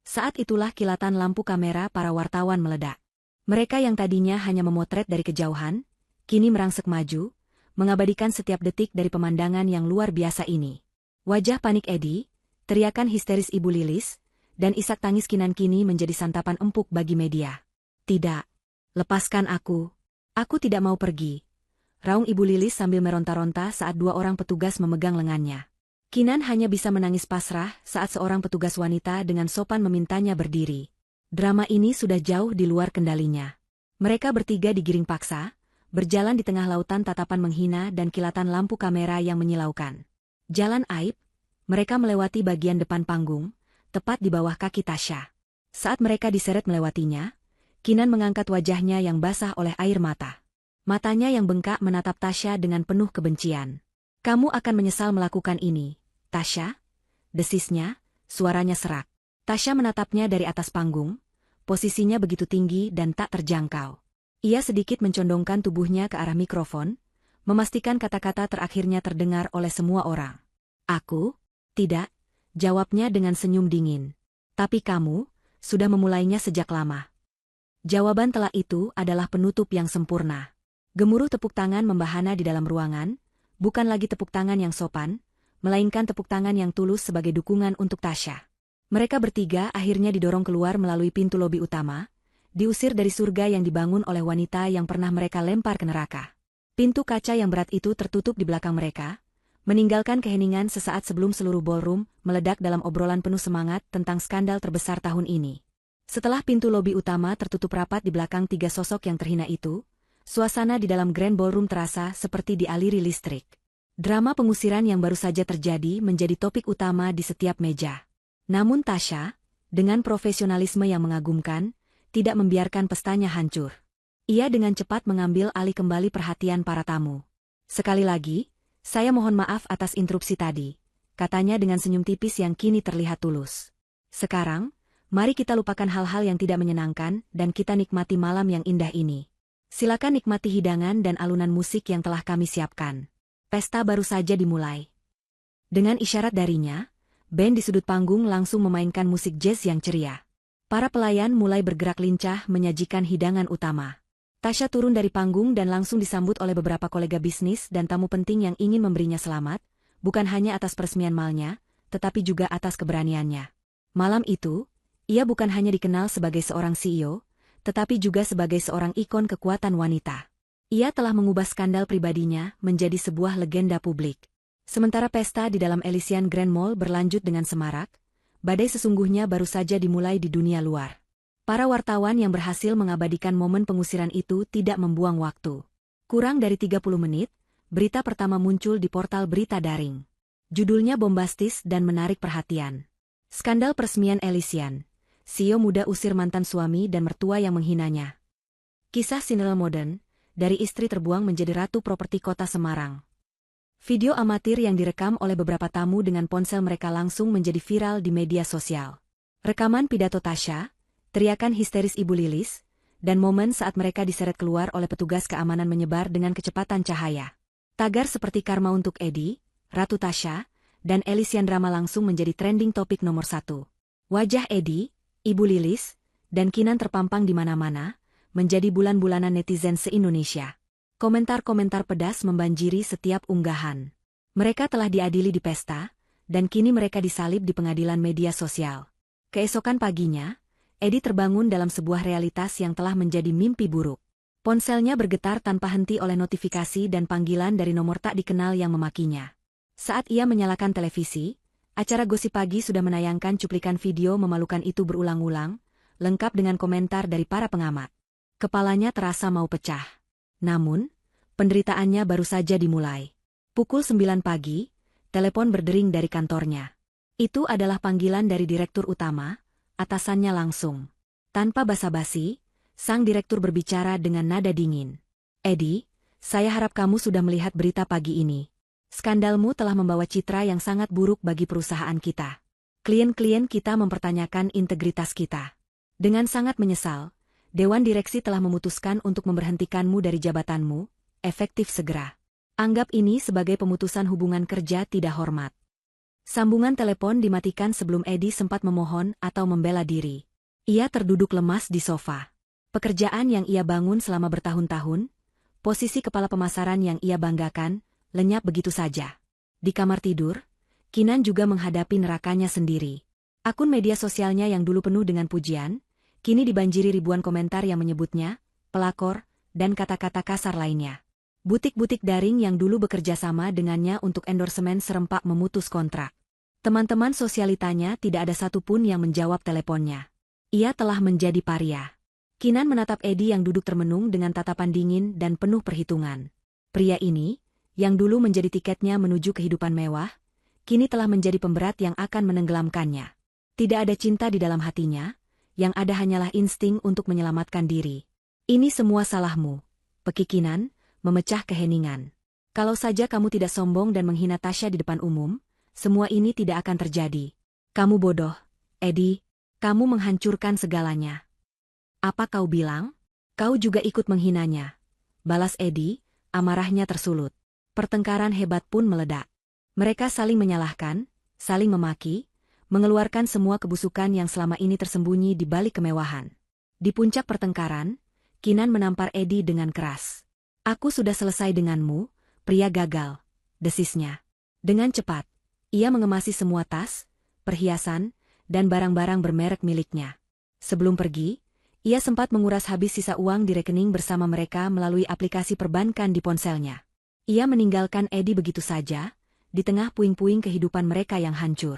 A: Saat itulah kilatan lampu kamera para wartawan meledak. Mereka yang tadinya hanya memotret dari kejauhan, kini merangsek maju, mengabadikan setiap detik dari pemandangan yang luar biasa ini. Wajah panik Eddie, teriakan histeris Ibu Lilis, dan isak tangis Kinan kini menjadi santapan empuk bagi media. Tidak. Lepaskan aku. Aku tidak mau pergi. Raung Ibu Lilis sambil meronta-ronta saat 2 orang petugas memegang lengannya. Kinan hanya bisa menangis pasrah saat seorang petugas wanita dengan sopan memintanya berdiri. Drama ini sudah jauh di luar kendalinya. Mereka bertiga digiring paksa, berjalan di tengah lautan tatapan menghina dan kilatan lampu kamera yang menyilaukan. Jalan aib, mereka melewati bagian depan panggung, tepat di bawah kaki Tasya. Saat mereka diseret melewatinya, Kinan mengangkat wajahnya yang basah oleh air mata. Matanya yang bengkak menatap Tasya dengan penuh kebencian. Kamu akan menyesal melakukan ini, Tasya? Desisnya, suaranya serak. Tasya menatapnya dari atas panggung, posisinya begitu tinggi dan tak terjangkau. Ia sedikit mencondongkan tubuhnya ke arah mikrofon, memastikan kata-kata terakhirnya terdengar oleh semua orang. Aku? Tidak, jawabnya dengan senyum dingin. Tapi kamu, sudah memulainya sejak lama. Jawaban telak itu adalah penutup yang sempurna. Gemuruh tepuk tangan membahana di dalam ruangan, bukan lagi tepuk tangan yang sopan, melainkan tepuk tangan yang tulus sebagai dukungan untuk Tasya. Mereka bertiga akhirnya didorong keluar melalui pintu lobi utama, diusir dari surga yang dibangun oleh wanita yang pernah mereka lempar ke neraka. Pintu kaca yang berat itu tertutup di belakang mereka, meninggalkan keheningan sesaat sebelum seluruh ballroom meledak dalam obrolan penuh semangat tentang skandal terbesar tahun ini. Setelah pintu lobi utama tertutup rapat di belakang 3 sosok yang terhina itu, suasana di dalam Grand Ballroom terasa seperti dialiri listrik. Drama pengusiran yang baru saja terjadi menjadi topik utama di setiap meja. Namun Tasya, dengan profesionalisme yang mengagumkan, tidak membiarkan pestanya hancur. Ia dengan cepat mengambil alih kembali perhatian para tamu. Sekali lagi, saya mohon maaf atas interupsi tadi, katanya dengan senyum tipis yang kini terlihat tulus. Sekarang, mari kita lupakan hal-hal yang tidak menyenangkan dan kita nikmati malam yang indah ini. Silakan nikmati hidangan dan alunan musik yang telah kami siapkan. Pesta baru saja dimulai. Dengan isyarat darinya, band di sudut panggung langsung memainkan musik jazz yang ceria. Para pelayan mulai bergerak lincah menyajikan hidangan utama. Tasya turun dari panggung dan langsung disambut oleh beberapa kolega bisnis dan tamu penting yang ingin memberinya selamat, bukan hanya atas peresmian malnya, tetapi juga atas keberaniannya. Malam itu, ia bukan hanya dikenal sebagai seorang CEO, tetapi juga sebagai seorang ikon kekuatan wanita. Ia telah mengubah skandal pribadinya menjadi sebuah legenda publik. Sementara pesta di dalam Elysian Grand Mall berlanjut dengan semarak, badai sesungguhnya baru saja dimulai di dunia luar. Para wartawan yang berhasil mengabadikan momen pengusiran itu tidak membuang waktu. Kurang dari 30 menit, berita pertama muncul di portal berita daring. Judulnya bombastis dan menarik perhatian. Skandal peresmian Elysian. CEO muda usir mantan suami dan mertua yang menghinanya. Kisah Cinderella modern, dari istri terbuang menjadi ratu properti kota Semarang. Video amatir yang direkam oleh beberapa tamu dengan ponsel mereka langsung menjadi viral di media sosial. Rekaman pidato Tasya, teriakan histeris Ibu Lilis, dan momen saat mereka diseret keluar oleh petugas keamanan menyebar dengan kecepatan cahaya. Tagar seperti karma untuk Eddie, Ratu Tasya, dan Elysian drama langsung menjadi trending topik nomor 1. Wajah Eddie, Ibu Lilis, dan Kinan terpampang di mana-mana, menjadi bulan-bulanan netizen se-Indonesia. Komentar-komentar pedas membanjiri setiap unggahan. Mereka telah diadili di pesta, dan kini mereka disalib di pengadilan media sosial. Keesokan paginya, Eddie terbangun dalam sebuah realitas yang telah menjadi mimpi buruk. Ponselnya bergetar tanpa henti oleh notifikasi dan panggilan dari nomor tak dikenal yang memakinya. Saat ia menyalakan televisi, acara Gosip Pagi sudah menayangkan cuplikan video memalukan itu berulang-ulang, lengkap dengan komentar dari para pengamat. Kepalanya terasa mau pecah. Namun, penderitaannya baru saja dimulai. Pukul 9 pagi, telepon berdering dari kantornya. Itu adalah panggilan dari direktur utama, atasannya langsung. Tanpa basa-basi, sang direktur berbicara dengan nada dingin. Eddie, saya harap kamu sudah melihat berita pagi ini. Skandalmu telah membawa citra yang sangat buruk bagi perusahaan kita. Klien-klien kita mempertanyakan integritas kita. Dengan sangat menyesal, Dewan Direksi telah memutuskan untuk memberhentikanmu dari jabatanmu, efektif segera. Anggap ini sebagai pemutusan hubungan kerja tidak hormat. Sambungan telepon dimatikan sebelum Eddie sempat memohon atau membela diri. Ia terduduk lemas di sofa. Pekerjaan yang ia bangun selama bertahun-tahun, posisi kepala pemasaran yang ia banggakan, lenyap begitu saja. Di kamar tidur, Kinan juga menghadapi nerakanya sendiri. Akun media sosialnya yang dulu penuh dengan pujian, kini dibanjiri ribuan komentar yang menyebutnya pelakor, dan kata-kata kasar lainnya. Butik-butik daring yang dulu bekerja sama dengannya untuk endorsement serempak memutus kontrak. Teman-teman sosialitanya tidak ada satupun yang menjawab teleponnya. Ia telah menjadi paria. Kinan menatap Eddie yang duduk termenung dengan tatapan dingin dan penuh perhitungan. Pria ini, yang dulu menjadi tiketnya menuju kehidupan mewah, kini telah menjadi pemberat yang akan menenggelamkannya. Tidak ada cinta di dalam hatinya, yang ada hanyalah insting untuk menyelamatkan diri. Ini semua salahmu, Peki Kinan, memecah keheningan. Kalau saja kamu tidak sombong dan menghina Tasya di depan umum, semua ini tidak akan terjadi. Kamu bodoh, Eddie. Kamu menghancurkan segalanya. Apa kau bilang? Kau juga ikut menghinanya. Balas Eddie, amarahnya tersulut. Pertengkaran hebat pun meledak. Mereka saling menyalahkan, saling memaki, mengeluarkan semua kebusukan yang selama ini tersembunyi di balik kemewahan. Di puncak pertengkaran, Kinan menampar Eddie dengan keras. Aku sudah selesai denganmu, pria gagal, desisnya. Dengan cepat, ia mengemasi semua tas, perhiasan, dan barang-barang bermerek miliknya. Sebelum pergi, ia sempat menguras habis sisa uang di rekening bersama mereka melalui aplikasi perbankan di ponselnya. Ia meninggalkan Eddie begitu saja, di tengah puing-puing kehidupan mereka yang hancur.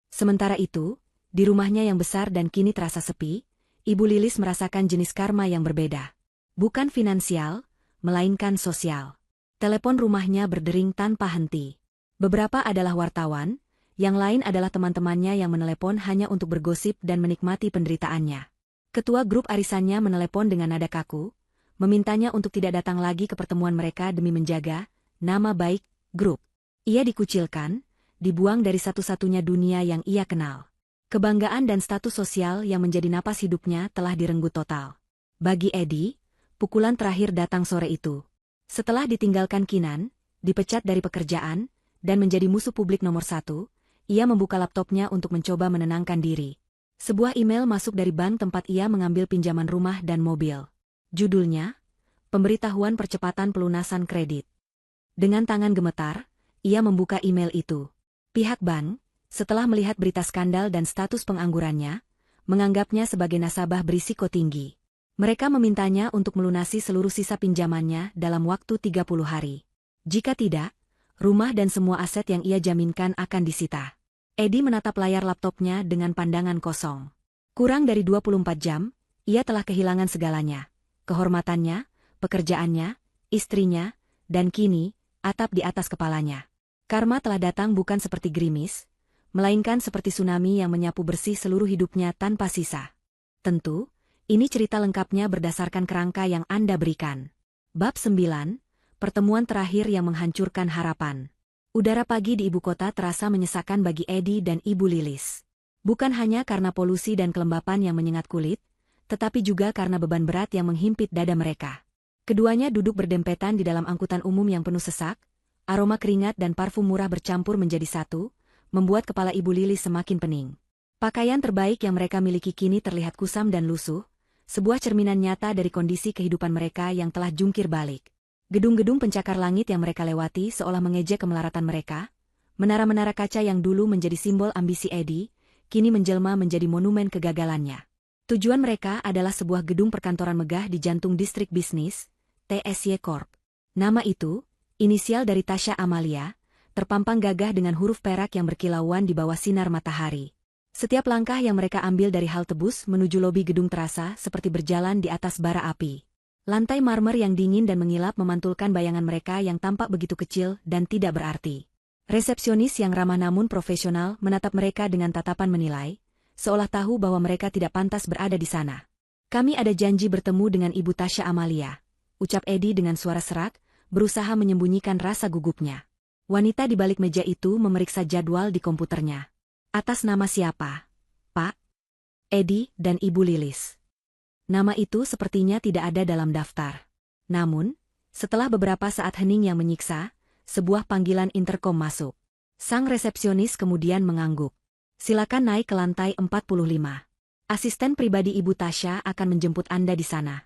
A: Sementara itu, di rumahnya yang besar dan kini terasa sepi, Ibu Lilis merasakan jenis karma yang berbeda. Bukan finansial, melainkan sosial. Telepon rumahnya berdering tanpa henti. Beberapa adalah wartawan, yang lain adalah teman-temannya yang menelepon hanya untuk bergosip dan menikmati penderitaannya. Ketua grup arisannya menelepon dengan nada kaku, memintanya untuk tidak datang lagi ke pertemuan mereka demi menjaga nama baik grup. Ia dikucilkan, dibuang dari satu-satunya dunia yang ia kenal. Kebanggaan dan status sosial yang menjadi napas hidupnya telah direnggut total. Bagi Eddie, pukulan terakhir datang sore itu. Setelah ditinggalkan Kinan, dipecat dari pekerjaan, dan menjadi musuh publik nomor 1, ia membuka laptopnya untuk mencoba menenangkan diri. Sebuah email masuk dari bank tempat ia mengambil pinjaman rumah dan mobil. Judulnya, Pemberitahuan Percepatan Pelunasan Kredit. Dengan tangan gemetar, ia membuka email itu. Pihak bank, setelah melihat berita skandal dan status penganggurannya, menganggapnya sebagai nasabah berisiko tinggi. Mereka memintanya untuk melunasi seluruh sisa pinjamannya dalam waktu 30 hari. Jika tidak, rumah dan semua aset yang ia jaminkan akan disita. Eddie menatap layar laptopnya dengan pandangan kosong. Kurang dari 24 jam, ia telah kehilangan segalanya. Kehormatannya, pekerjaannya, istrinya, dan kini, atap di atas kepalanya. Karma telah datang bukan seperti gerimis, melainkan seperti tsunami yang menyapu bersih seluruh hidupnya tanpa sisa. Tentu, ini cerita lengkapnya berdasarkan kerangka yang Anda berikan. Bab 9, Pertemuan terakhir yang menghancurkan harapan. Udara pagi di ibu kota terasa menyesakan bagi Eddie dan Ibu Lilis. Bukan hanya karena polusi dan kelembapan yang menyengat kulit, tetapi juga karena beban berat yang menghimpit dada mereka. Keduanya duduk berdempetan di dalam angkutan umum yang penuh sesak, aroma keringat dan parfum murah bercampur menjadi satu, membuat kepala Ibu Lilis semakin pening. Pakaian terbaik yang mereka miliki kini terlihat kusam dan lusuh, sebuah cerminan nyata dari kondisi kehidupan mereka yang telah jungkir balik. Gedung-gedung pencakar langit yang mereka lewati seolah mengejek kemelaratan mereka. Menara-menara kaca yang dulu menjadi simbol ambisi Eddie, kini menjelma menjadi monumen kegagalannya. Tujuan mereka adalah sebuah gedung perkantoran megah di jantung distrik bisnis, TSY Corp. Nama itu, inisial dari Tasya Amalia, terpampang gagah dengan huruf perak yang berkilauan di bawah sinar matahari. Setiap langkah yang mereka ambil dari halte bus menuju lobi gedung terasa seperti berjalan di atas bara api. Lantai marmer yang dingin dan mengilap memantulkan bayangan mereka yang tampak begitu kecil dan tidak berarti. Resepsionis yang ramah namun profesional menatap mereka dengan tatapan menilai, seolah tahu bahwa mereka tidak pantas berada di sana. "Kami ada janji bertemu dengan Ibu Tasya Amalia," ucap Eddie dengan suara serak, berusaha menyembunyikan rasa gugupnya. Wanita di balik meja itu memeriksa jadwal di komputernya. "Atas nama siapa, Pak?" "Eddie dan Ibu Lilis." Nama itu sepertinya tidak ada dalam daftar. Namun, setelah beberapa saat hening yang menyiksa, sebuah panggilan interkom masuk. Sang resepsionis kemudian mengangguk. "Silakan naik ke lantai 45. Asisten pribadi Ibu Tasya akan menjemput Anda di sana."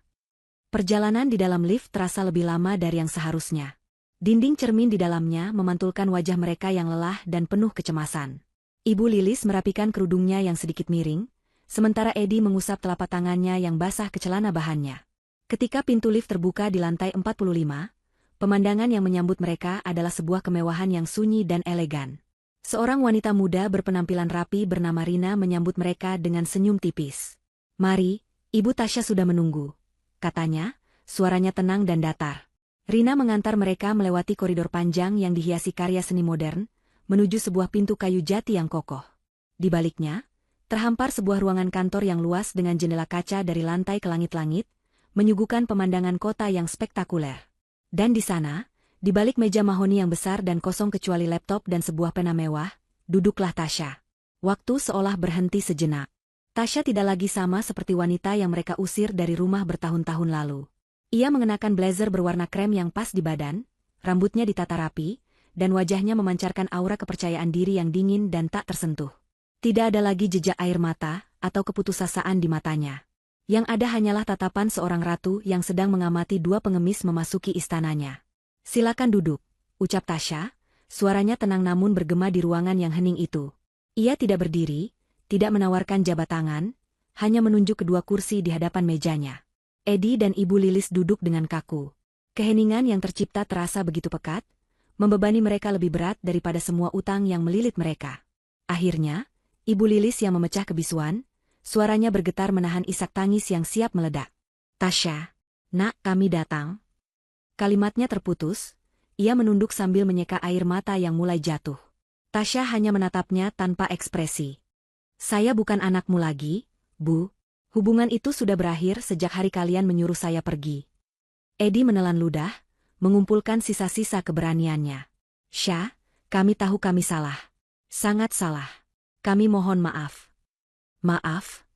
A: Perjalanan di dalam lift terasa lebih lama dari yang seharusnya. Dinding cermin di dalamnya memantulkan wajah mereka yang lelah dan penuh kecemasan. Ibu Lilis merapikan kerudungnya yang sedikit miring, sementara Eddie mengusap telapak tangannya yang basah ke celana bahannya. Ketika pintu lift terbuka di lantai 45, pemandangan yang menyambut mereka adalah sebuah kemewahan yang sunyi dan elegan. Seorang wanita muda berpenampilan rapi bernama Rina menyambut mereka dengan senyum tipis. "Mari, Ibu Tasya sudah menunggu," katanya, suaranya tenang dan datar. Rina mengantar mereka melewati koridor panjang yang dihiasi karya seni modern, menuju sebuah pintu kayu jati yang kokoh. Di baliknya, terhampar sebuah ruangan kantor yang luas dengan jendela kaca dari lantai ke langit-langit, menyuguhkan pemandangan kota yang spektakuler. Dan di sana, di balik meja mahoni yang besar dan kosong kecuali laptop dan sebuah pena mewah, duduklah Tasya. Waktu seolah berhenti sejenak. Tasya tidak lagi sama seperti wanita yang mereka usir dari rumah bertahun-tahun lalu. Ia mengenakan blazer berwarna krem yang pas di badan, rambutnya ditata rapi, dan wajahnya memancarkan aura kepercayaan diri yang dingin dan tak tersentuh. Tidak ada lagi jejak air mata atau keputusasaan di matanya. Yang ada hanyalah tatapan seorang ratu yang sedang mengamati dua pengemis memasuki istananya. "Silakan duduk," ucap Tasya, suaranya tenang namun bergema di ruangan yang hening itu. Ia tidak berdiri, tidak menawarkan jabat tangan, hanya menunjuk kedua kursi di hadapan mejanya. Eddie dan Ibu Lilis duduk dengan kaku. Keheningan yang tercipta terasa begitu pekat, membebani mereka lebih berat daripada semua utang yang melilit mereka. Akhirnya, Ibu Lilis yang memecah kebisuan, suaranya bergetar menahan isak tangis yang siap meledak. "Tasya, nak, kami datang." Kalimatnya terputus, ia menunduk sambil menyeka air mata yang mulai jatuh. Tasya hanya menatapnya tanpa ekspresi. "Saya bukan anakmu lagi, Bu. Hubungan itu sudah berakhir sejak hari kalian menyuruh saya pergi." Eddie menelan ludah, mengumpulkan sisa-sisa keberaniannya. "Syah, kami tahu kami salah. Sangat salah. Kami mohon maaf." "Maaf?"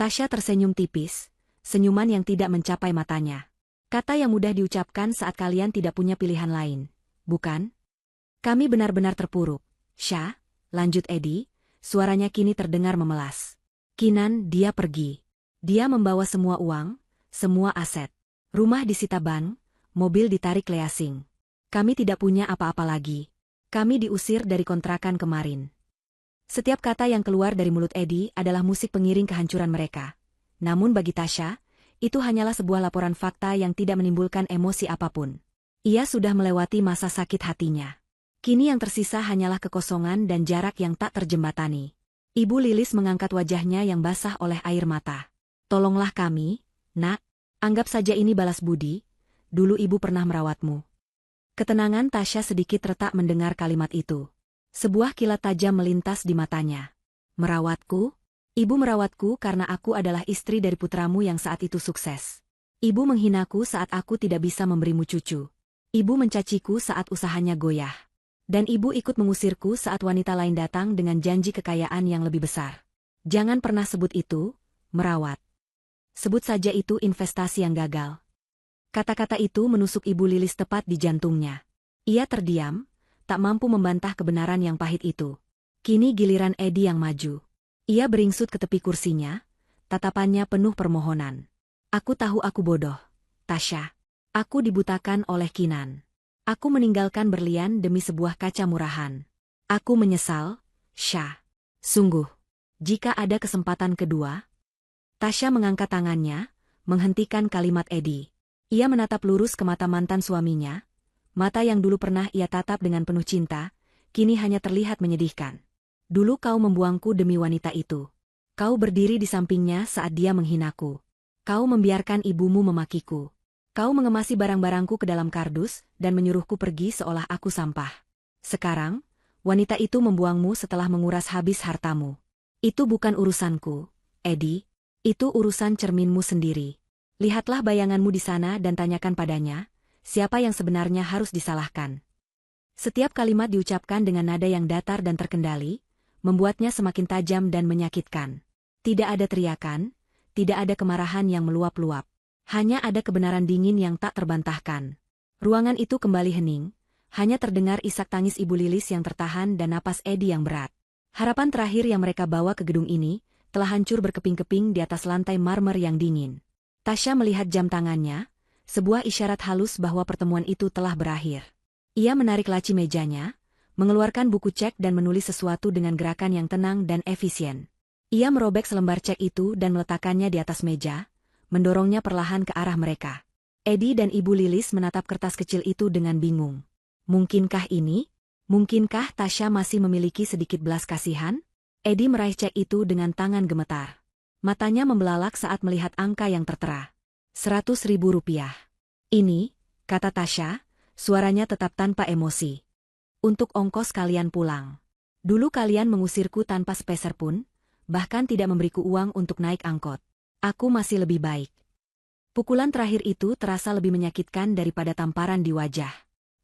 A: Tasya tersenyum tipis, senyuman yang tidak mencapai matanya. Kata yang mudah diucapkan saat kalian tidak punya pilihan lain, bukan? "Kami benar-benar terpuruk, Syah," lanjut Eddie, suaranya kini terdengar memelas. "Kinan, dia pergi. Dia membawa semua uang, semua aset. Rumah disita bank, mobil ditarik leasing. Kami tidak punya apa-apa lagi. Kami diusir dari kontrakan kemarin." Setiap kata yang keluar dari mulut Eddie adalah musik pengiring kehancuran mereka. Namun bagi Tasya, itu hanyalah sebuah laporan fakta yang tidak menimbulkan emosi apapun. Ia sudah melewati masa sakit hatinya. Kini yang tersisa hanyalah kekosongan dan jarak yang tak terjembatani. Ibu Lilis mengangkat wajahnya yang basah oleh air mata. "Tolonglah kami, nak. Anggap saja ini balas budi. Dulu ibu pernah merawatmu." Ketenangan Tasya sedikit retak mendengar kalimat itu. Sebuah kilat tajam melintas di matanya. "Merawatku? Ibu merawatku karena aku adalah istri dari putramu yang saat itu sukses. Ibu menghinaku saat aku tidak bisa memberimu cucu. Ibu mencaciku saat usahanya goyah. Dan ibu ikut mengusirku saat wanita lain datang dengan janji kekayaan yang lebih besar. Jangan pernah sebut itu, merawat. Sebut saja itu investasi yang gagal." Kata-kata itu menusuk Ibu Lilis tepat di jantungnya. Ia terdiam, tak mampu membantah kebenaran yang pahit itu. Kini giliran Eddie yang maju. Ia beringsut ke tepi kursinya, tatapannya penuh permohonan. "Aku tahu aku bodoh, Tasya. Aku dibutakan oleh Kinan. Aku meninggalkan berlian demi sebuah kaca murahan. Aku menyesal, Syah. Sungguh. Jika ada kesempatan kedua..." Tasya mengangkat tangannya, menghentikan kalimat Eddie. Ia menatap lurus ke mata mantan suaminya, mata yang dulu pernah ia tatap dengan penuh cinta, kini hanya terlihat menyedihkan. Dulu kau membuangku demi wanita itu. Kau berdiri di sampingnya saat dia menghinaku. Kau membiarkan ibumu memakiku. Kau mengemasi barang-barangku ke dalam kardus dan menyuruhku pergi seolah aku sampah. Sekarang, wanita itu membuangmu setelah menguras habis hartamu. Itu bukan urusanku, Eddie. Itu urusan cerminmu sendiri. Lihatlah bayanganmu di sana dan tanyakan padanya, siapa yang sebenarnya harus disalahkan. Setiap kalimat diucapkan dengan nada yang datar dan terkendali, membuatnya semakin tajam dan menyakitkan. Tidak ada teriakan, tidak ada kemarahan yang meluap-luap. Hanya ada kebenaran dingin yang tak terbantahkan. Ruangan itu kembali hening, hanya terdengar isak tangis Ibu Lilis yang tertahan dan napas Eddie yang berat. Harapan terakhir yang mereka bawa ke gedung ini, telah hancur berkeping-keping di atas lantai marmer yang dingin. Tasya melihat jam tangannya, sebuah isyarat halus bahwa pertemuan itu telah berakhir. Ia menarik laci mejanya, mengeluarkan buku cek dan menulis sesuatu dengan gerakan yang tenang dan efisien. Ia merobek selembar cek itu dan meletakkannya di atas meja, mendorongnya perlahan ke arah mereka. Eddie dan Ibu Lilis menatap kertas kecil itu dengan bingung. Mungkinkah ini? Mungkinkah Tasya masih memiliki sedikit belas kasihan? Eddie meraih cek itu dengan tangan gemetar. Matanya membelalak saat melihat angka yang tertera. 100.000 rupiah. Ini, kata Tasya, suaranya tetap tanpa emosi. Untuk ongkos kalian pulang. Dulu kalian mengusirku tanpa sepeser pun, bahkan tidak memberiku uang untuk naik angkot. Aku masih lebih baik. Pukulan terakhir itu terasa lebih menyakitkan daripada tamparan di wajah.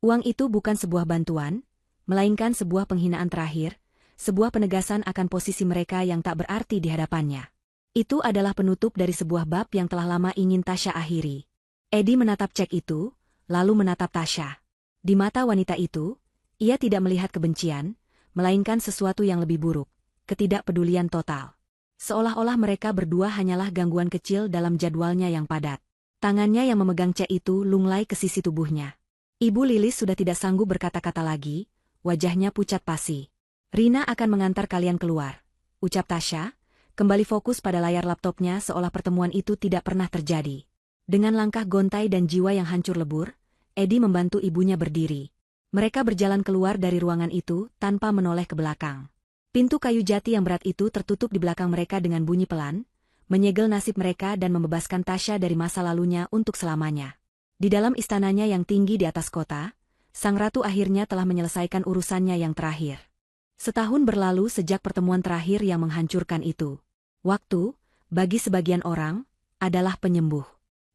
A: Uang itu bukan sebuah bantuan, melainkan sebuah penghinaan terakhir, sebuah penegasan akan posisi mereka yang tak berarti di hadapannya. Itu adalah penutup dari sebuah bab yang telah lama ingin Tasya akhiri. Eddie menatap cek itu, lalu menatap Tasya. Di mata wanita itu, ia tidak melihat kebencian, melainkan sesuatu yang lebih buruk. Ketidakpedulian total. Seolah-olah mereka berdua hanyalah gangguan kecil dalam jadwalnya yang padat. Tangannya yang memegang cek itu lunglai ke sisi tubuhnya. Ibu Lilis sudah tidak sanggup berkata-kata lagi, wajahnya pucat pasi. Rina akan mengantar kalian keluar, ucap Tasya, kembali fokus pada layar laptopnya seolah pertemuan itu tidak pernah terjadi. Dengan langkah gontai dan jiwa yang hancur lebur, Eddie membantu ibunya berdiri. Mereka berjalan keluar dari ruangan itu tanpa menoleh ke belakang. Pintu kayu jati yang berat itu tertutup di belakang mereka dengan bunyi pelan, menyegel nasib mereka dan membebaskan Tasya dari masa lalunya untuk selamanya. Di dalam istananya yang tinggi di atas kota, sang ratu akhirnya telah menyelesaikan urusannya yang terakhir. Setahun berlalu sejak pertemuan terakhir yang menghancurkan itu. Waktu, bagi sebagian orang, adalah penyembuh.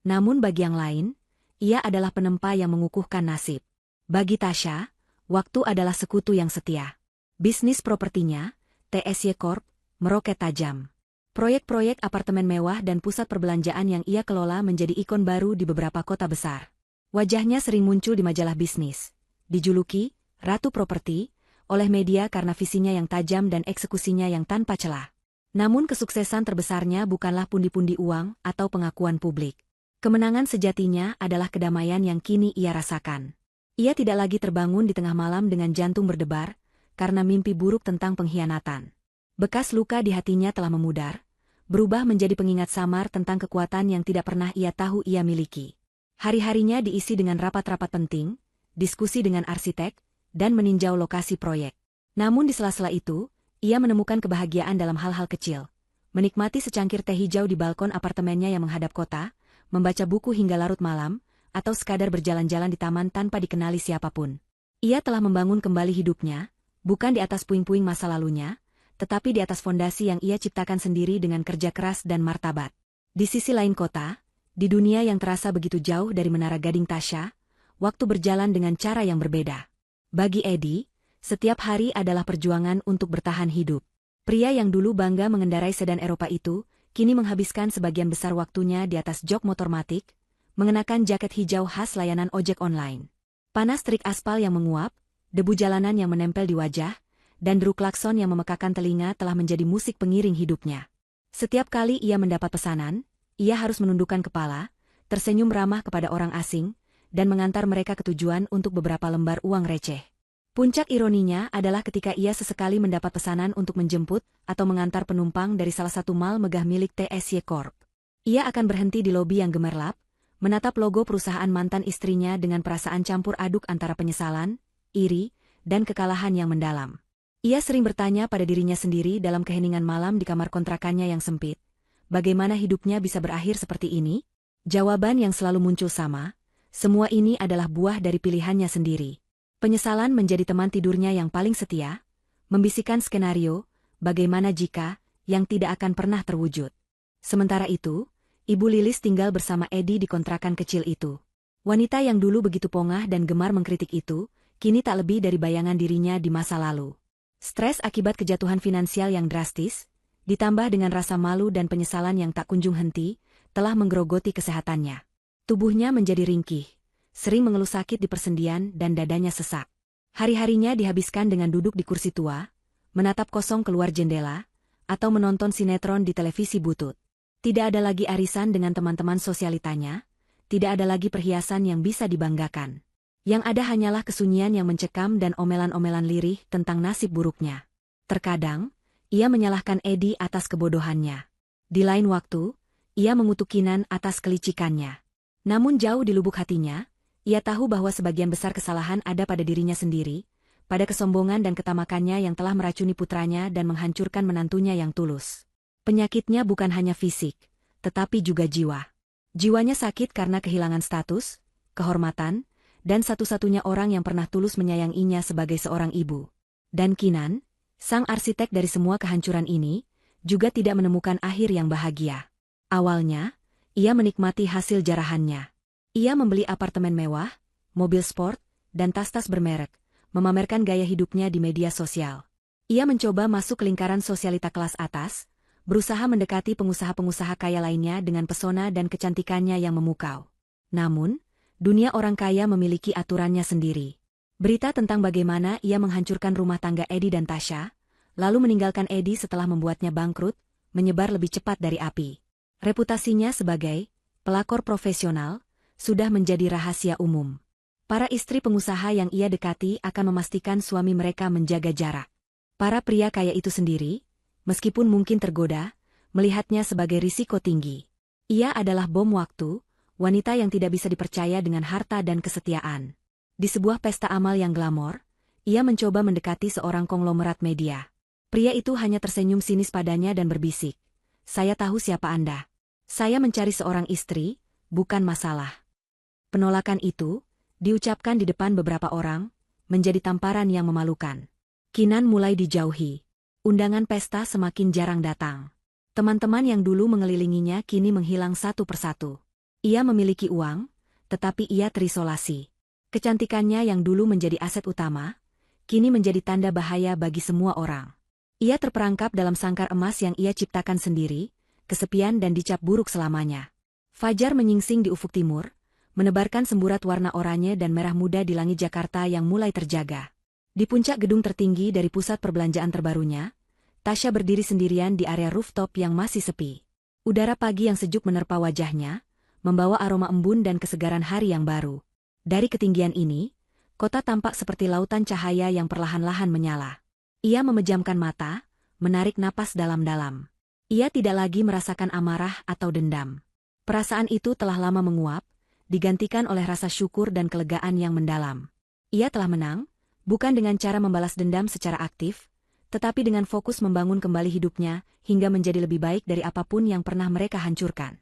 A: Namun bagi yang lain, ia adalah penempa yang mengukuhkan nasib. Bagi Tasya, waktu adalah sekutu yang setia. Bisnis propertinya, TSY Corp, meroket tajam. Proyek-proyek apartemen mewah dan pusat perbelanjaan yang ia kelola menjadi ikon baru di beberapa kota besar. Wajahnya sering muncul di majalah bisnis. Dijuluki, Ratu Properti, oleh media karena visinya yang tajam dan eksekusinya yang tanpa celah. Namun kesuksesan terbesarnya bukanlah pundi-pundi uang atau pengakuan publik. Kemenangan sejatinya adalah kedamaian yang kini ia rasakan. Ia tidak lagi terbangun di tengah malam dengan jantung berdebar, karena mimpi buruk tentang pengkhianatan. Bekas luka di hatinya telah memudar, berubah menjadi pengingat samar tentang kekuatan yang tidak pernah ia tahu ia miliki. Hari-harinya diisi dengan rapat-rapat penting, diskusi dengan arsitek, dan meninjau lokasi proyek. Namun di sela-sela itu, ia menemukan kebahagiaan dalam hal-hal kecil. Menikmati secangkir teh hijau di balkon apartemennya yang menghadap kota, membaca buku hingga larut malam, atau sekadar berjalan-jalan di taman tanpa dikenali siapapun. Ia telah membangun kembali hidupnya, bukan di atas puing-puing masa lalunya, tetapi di atas fondasi yang ia ciptakan sendiri dengan kerja keras dan martabat. Di sisi lain kota, di dunia yang terasa begitu jauh dari menara gading Tasya, waktu berjalan dengan cara yang berbeda. Bagi Eddie, setiap hari adalah perjuangan untuk bertahan hidup. Pria yang dulu bangga mengendarai sedan Eropa itu, kini menghabiskan sebagian besar waktunya di atas jok motor matic, mengenakan jaket hijau khas layanan ojek online. Panas terik aspal yang menguap, debu jalanan yang menempel di wajah, dan deru klakson yang memekakan telinga telah menjadi musik pengiring hidupnya. Setiap kali ia mendapat pesanan, ia harus menundukkan kepala, tersenyum ramah kepada orang asing, dan mengantar mereka ke tujuan untuk beberapa lembar uang receh. Puncak ironinya adalah ketika ia sesekali mendapat pesanan untuk menjemput atau mengantar penumpang dari salah satu mal megah milik TSY Corp. Ia akan berhenti di lobi yang gemerlap, menatap logo perusahaan mantan istrinya dengan perasaan campur aduk antara penyesalan, iri, dan kekalahan yang mendalam. Ia sering bertanya pada dirinya sendiri dalam keheningan malam di kamar kontrakannya yang sempit. Bagaimana hidupnya bisa berakhir seperti ini? Jawaban yang selalu muncul sama, semua ini adalah buah dari pilihannya sendiri. Penyesalan menjadi teman tidurnya yang paling setia, membisikkan skenario, bagaimana jika, yang tidak akan pernah terwujud. Sementara itu, Ibu Lilis tinggal bersama Edi di kontrakan kecil itu. Wanita yang dulu begitu pongah dan gemar mengkritik itu, kini tak lebih dari bayangan dirinya di masa lalu. Stres akibat kejatuhan finansial yang drastis, ditambah dengan rasa malu dan penyesalan yang tak kunjung henti, telah menggerogoti kesehatannya. Tubuhnya menjadi ringkih, sering mengeluh sakit di persendian dan dadanya sesak. Hari-harinya dihabiskan dengan duduk di kursi tua, menatap kosong keluar jendela, atau menonton sinetron di televisi butut. Tidak ada lagi arisan dengan teman-teman sosialitanya, tidak ada lagi perhiasan yang bisa dibanggakan. Yang ada hanyalah kesunyian yang mencekam dan omelan-omelan lirih tentang nasib buruknya. Terkadang, ia menyalahkan Edi atas kebodohannya. Di lain waktu, ia mengutuk Kinan atas kelicikannya. Namun jauh di lubuk hatinya, ia tahu bahwa sebagian besar kesalahan ada pada dirinya sendiri, pada kesombongan dan ketamakannya yang telah meracuni putranya dan menghancurkan menantunya yang tulus. Penyakitnya bukan hanya fisik, tetapi juga jiwa. Jiwanya sakit karena kehilangan status, kehormatan, dan satu-satunya orang yang pernah tulus menyayanginya sebagai seorang ibu. Dan Kinan, sang arsitek dari semua kehancuran ini, juga tidak menemukan akhir yang bahagia. Awalnya, ia menikmati hasil jarahannya. Ia membeli apartemen mewah, mobil sport, dan tas-tas bermerek, memamerkan gaya hidupnya di media sosial. Ia mencoba masuk ke lingkaran sosialita kelas atas, berusaha mendekati pengusaha-pengusaha kaya lainnya dengan pesona dan kecantikannya yang memukau. Namun, dunia orang kaya memiliki aturannya sendiri. Berita tentang bagaimana ia menghancurkan rumah tangga Edi dan Tasha, lalu meninggalkan Edi setelah membuatnya bangkrut, menyebar lebih cepat dari api. Reputasinya sebagai pelakor profesional sudah menjadi rahasia umum. Para istri pengusaha yang ia dekati akan memastikan suami mereka menjaga jarak. Para pria kaya itu sendiri, meskipun mungkin tergoda, melihatnya sebagai risiko tinggi. Ia adalah bom waktu, wanita yang tidak bisa dipercaya dengan harta dan kesetiaan. Di sebuah pesta amal yang glamor, ia mencoba mendekati seorang konglomerat media. Pria itu hanya tersenyum sinis padanya dan berbisik, "Saya tahu siapa Anda. Saya mencari seorang istri, bukan masalah." Penolakan itu, diucapkan di depan beberapa orang, menjadi tamparan yang memalukan. Kinan mulai dijauhi. Undangan pesta semakin jarang datang. Teman-teman yang dulu mengelilinginya kini menghilang satu persatu. Ia memiliki uang, tetapi ia terisolasi. Kecantikannya yang dulu menjadi aset utama, kini menjadi tanda bahaya bagi semua orang. Ia terperangkap dalam sangkar emas yang ia ciptakan sendiri, kesepian dan dicap buruk selamanya. Fajar menyingsing di ufuk timur, menebarkan semburat warna oranye dan merah muda di langit Jakarta yang mulai terjaga. Di puncak gedung tertinggi dari pusat perbelanjaan terbarunya, Tasha berdiri sendirian di area rooftop yang masih sepi. Udara pagi yang sejuk menerpa wajahnya, membawa aroma embun dan kesegaran hari yang baru. Dari ketinggian ini, kota tampak seperti lautan cahaya yang perlahan-lahan menyala. Ia memejamkan mata, menarik napas dalam-dalam. Ia tidak lagi merasakan amarah atau dendam. Perasaan itu telah lama menguap, digantikan oleh rasa syukur dan kelegaan yang mendalam. Ia telah menang, bukan dengan cara membalas dendam secara aktif, tetapi dengan fokus membangun kembali hidupnya hingga menjadi lebih baik dari apapun yang pernah mereka hancurkan.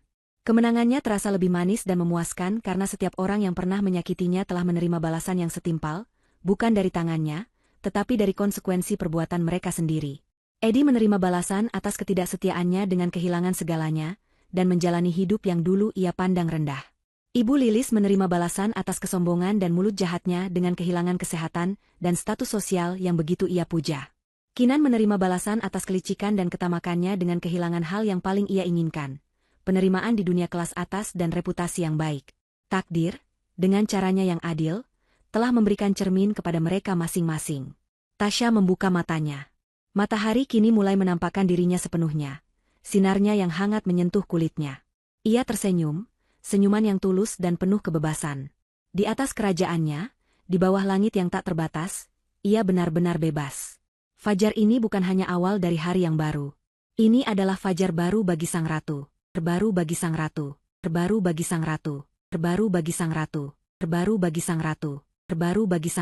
A: Kemenangannya terasa lebih manis dan memuaskan karena setiap orang yang pernah menyakitinya telah menerima balasan yang setimpal, bukan dari tangannya, tetapi dari konsekuensi perbuatan mereka sendiri. Edi menerima balasan atas ketidaksetiaannya dengan kehilangan segalanya, dan menjalani hidup yang dulu ia pandang rendah. Ibu Lilis menerima balasan atas kesombongan dan mulut jahatnya dengan kehilangan kesehatan dan status sosial yang begitu ia puja. Kinan menerima balasan atas kelicikan dan ketamakannya dengan kehilangan hal yang paling ia inginkan, penerimaan di dunia kelas atas dan reputasi yang baik. Takdir, dengan caranya yang adil, telah memberikan cermin kepada mereka masing-masing. Tasha membuka matanya. Matahari kini mulai menampakkan dirinya sepenuhnya. Sinarnya yang hangat menyentuh kulitnya. Ia tersenyum, senyuman yang tulus dan penuh kebebasan. Di atas kerajaannya, di bawah langit yang tak terbatas, ia benar-benar bebas. Fajar ini bukan hanya awal dari hari yang baru. Ini adalah fajar baru bagi sang ratu. Terbaru bagi sang ratu, terbaru bagi sang ratu, terbaru bagi sang ratu, terbaru bagi sang ratu, terbaru bagi sang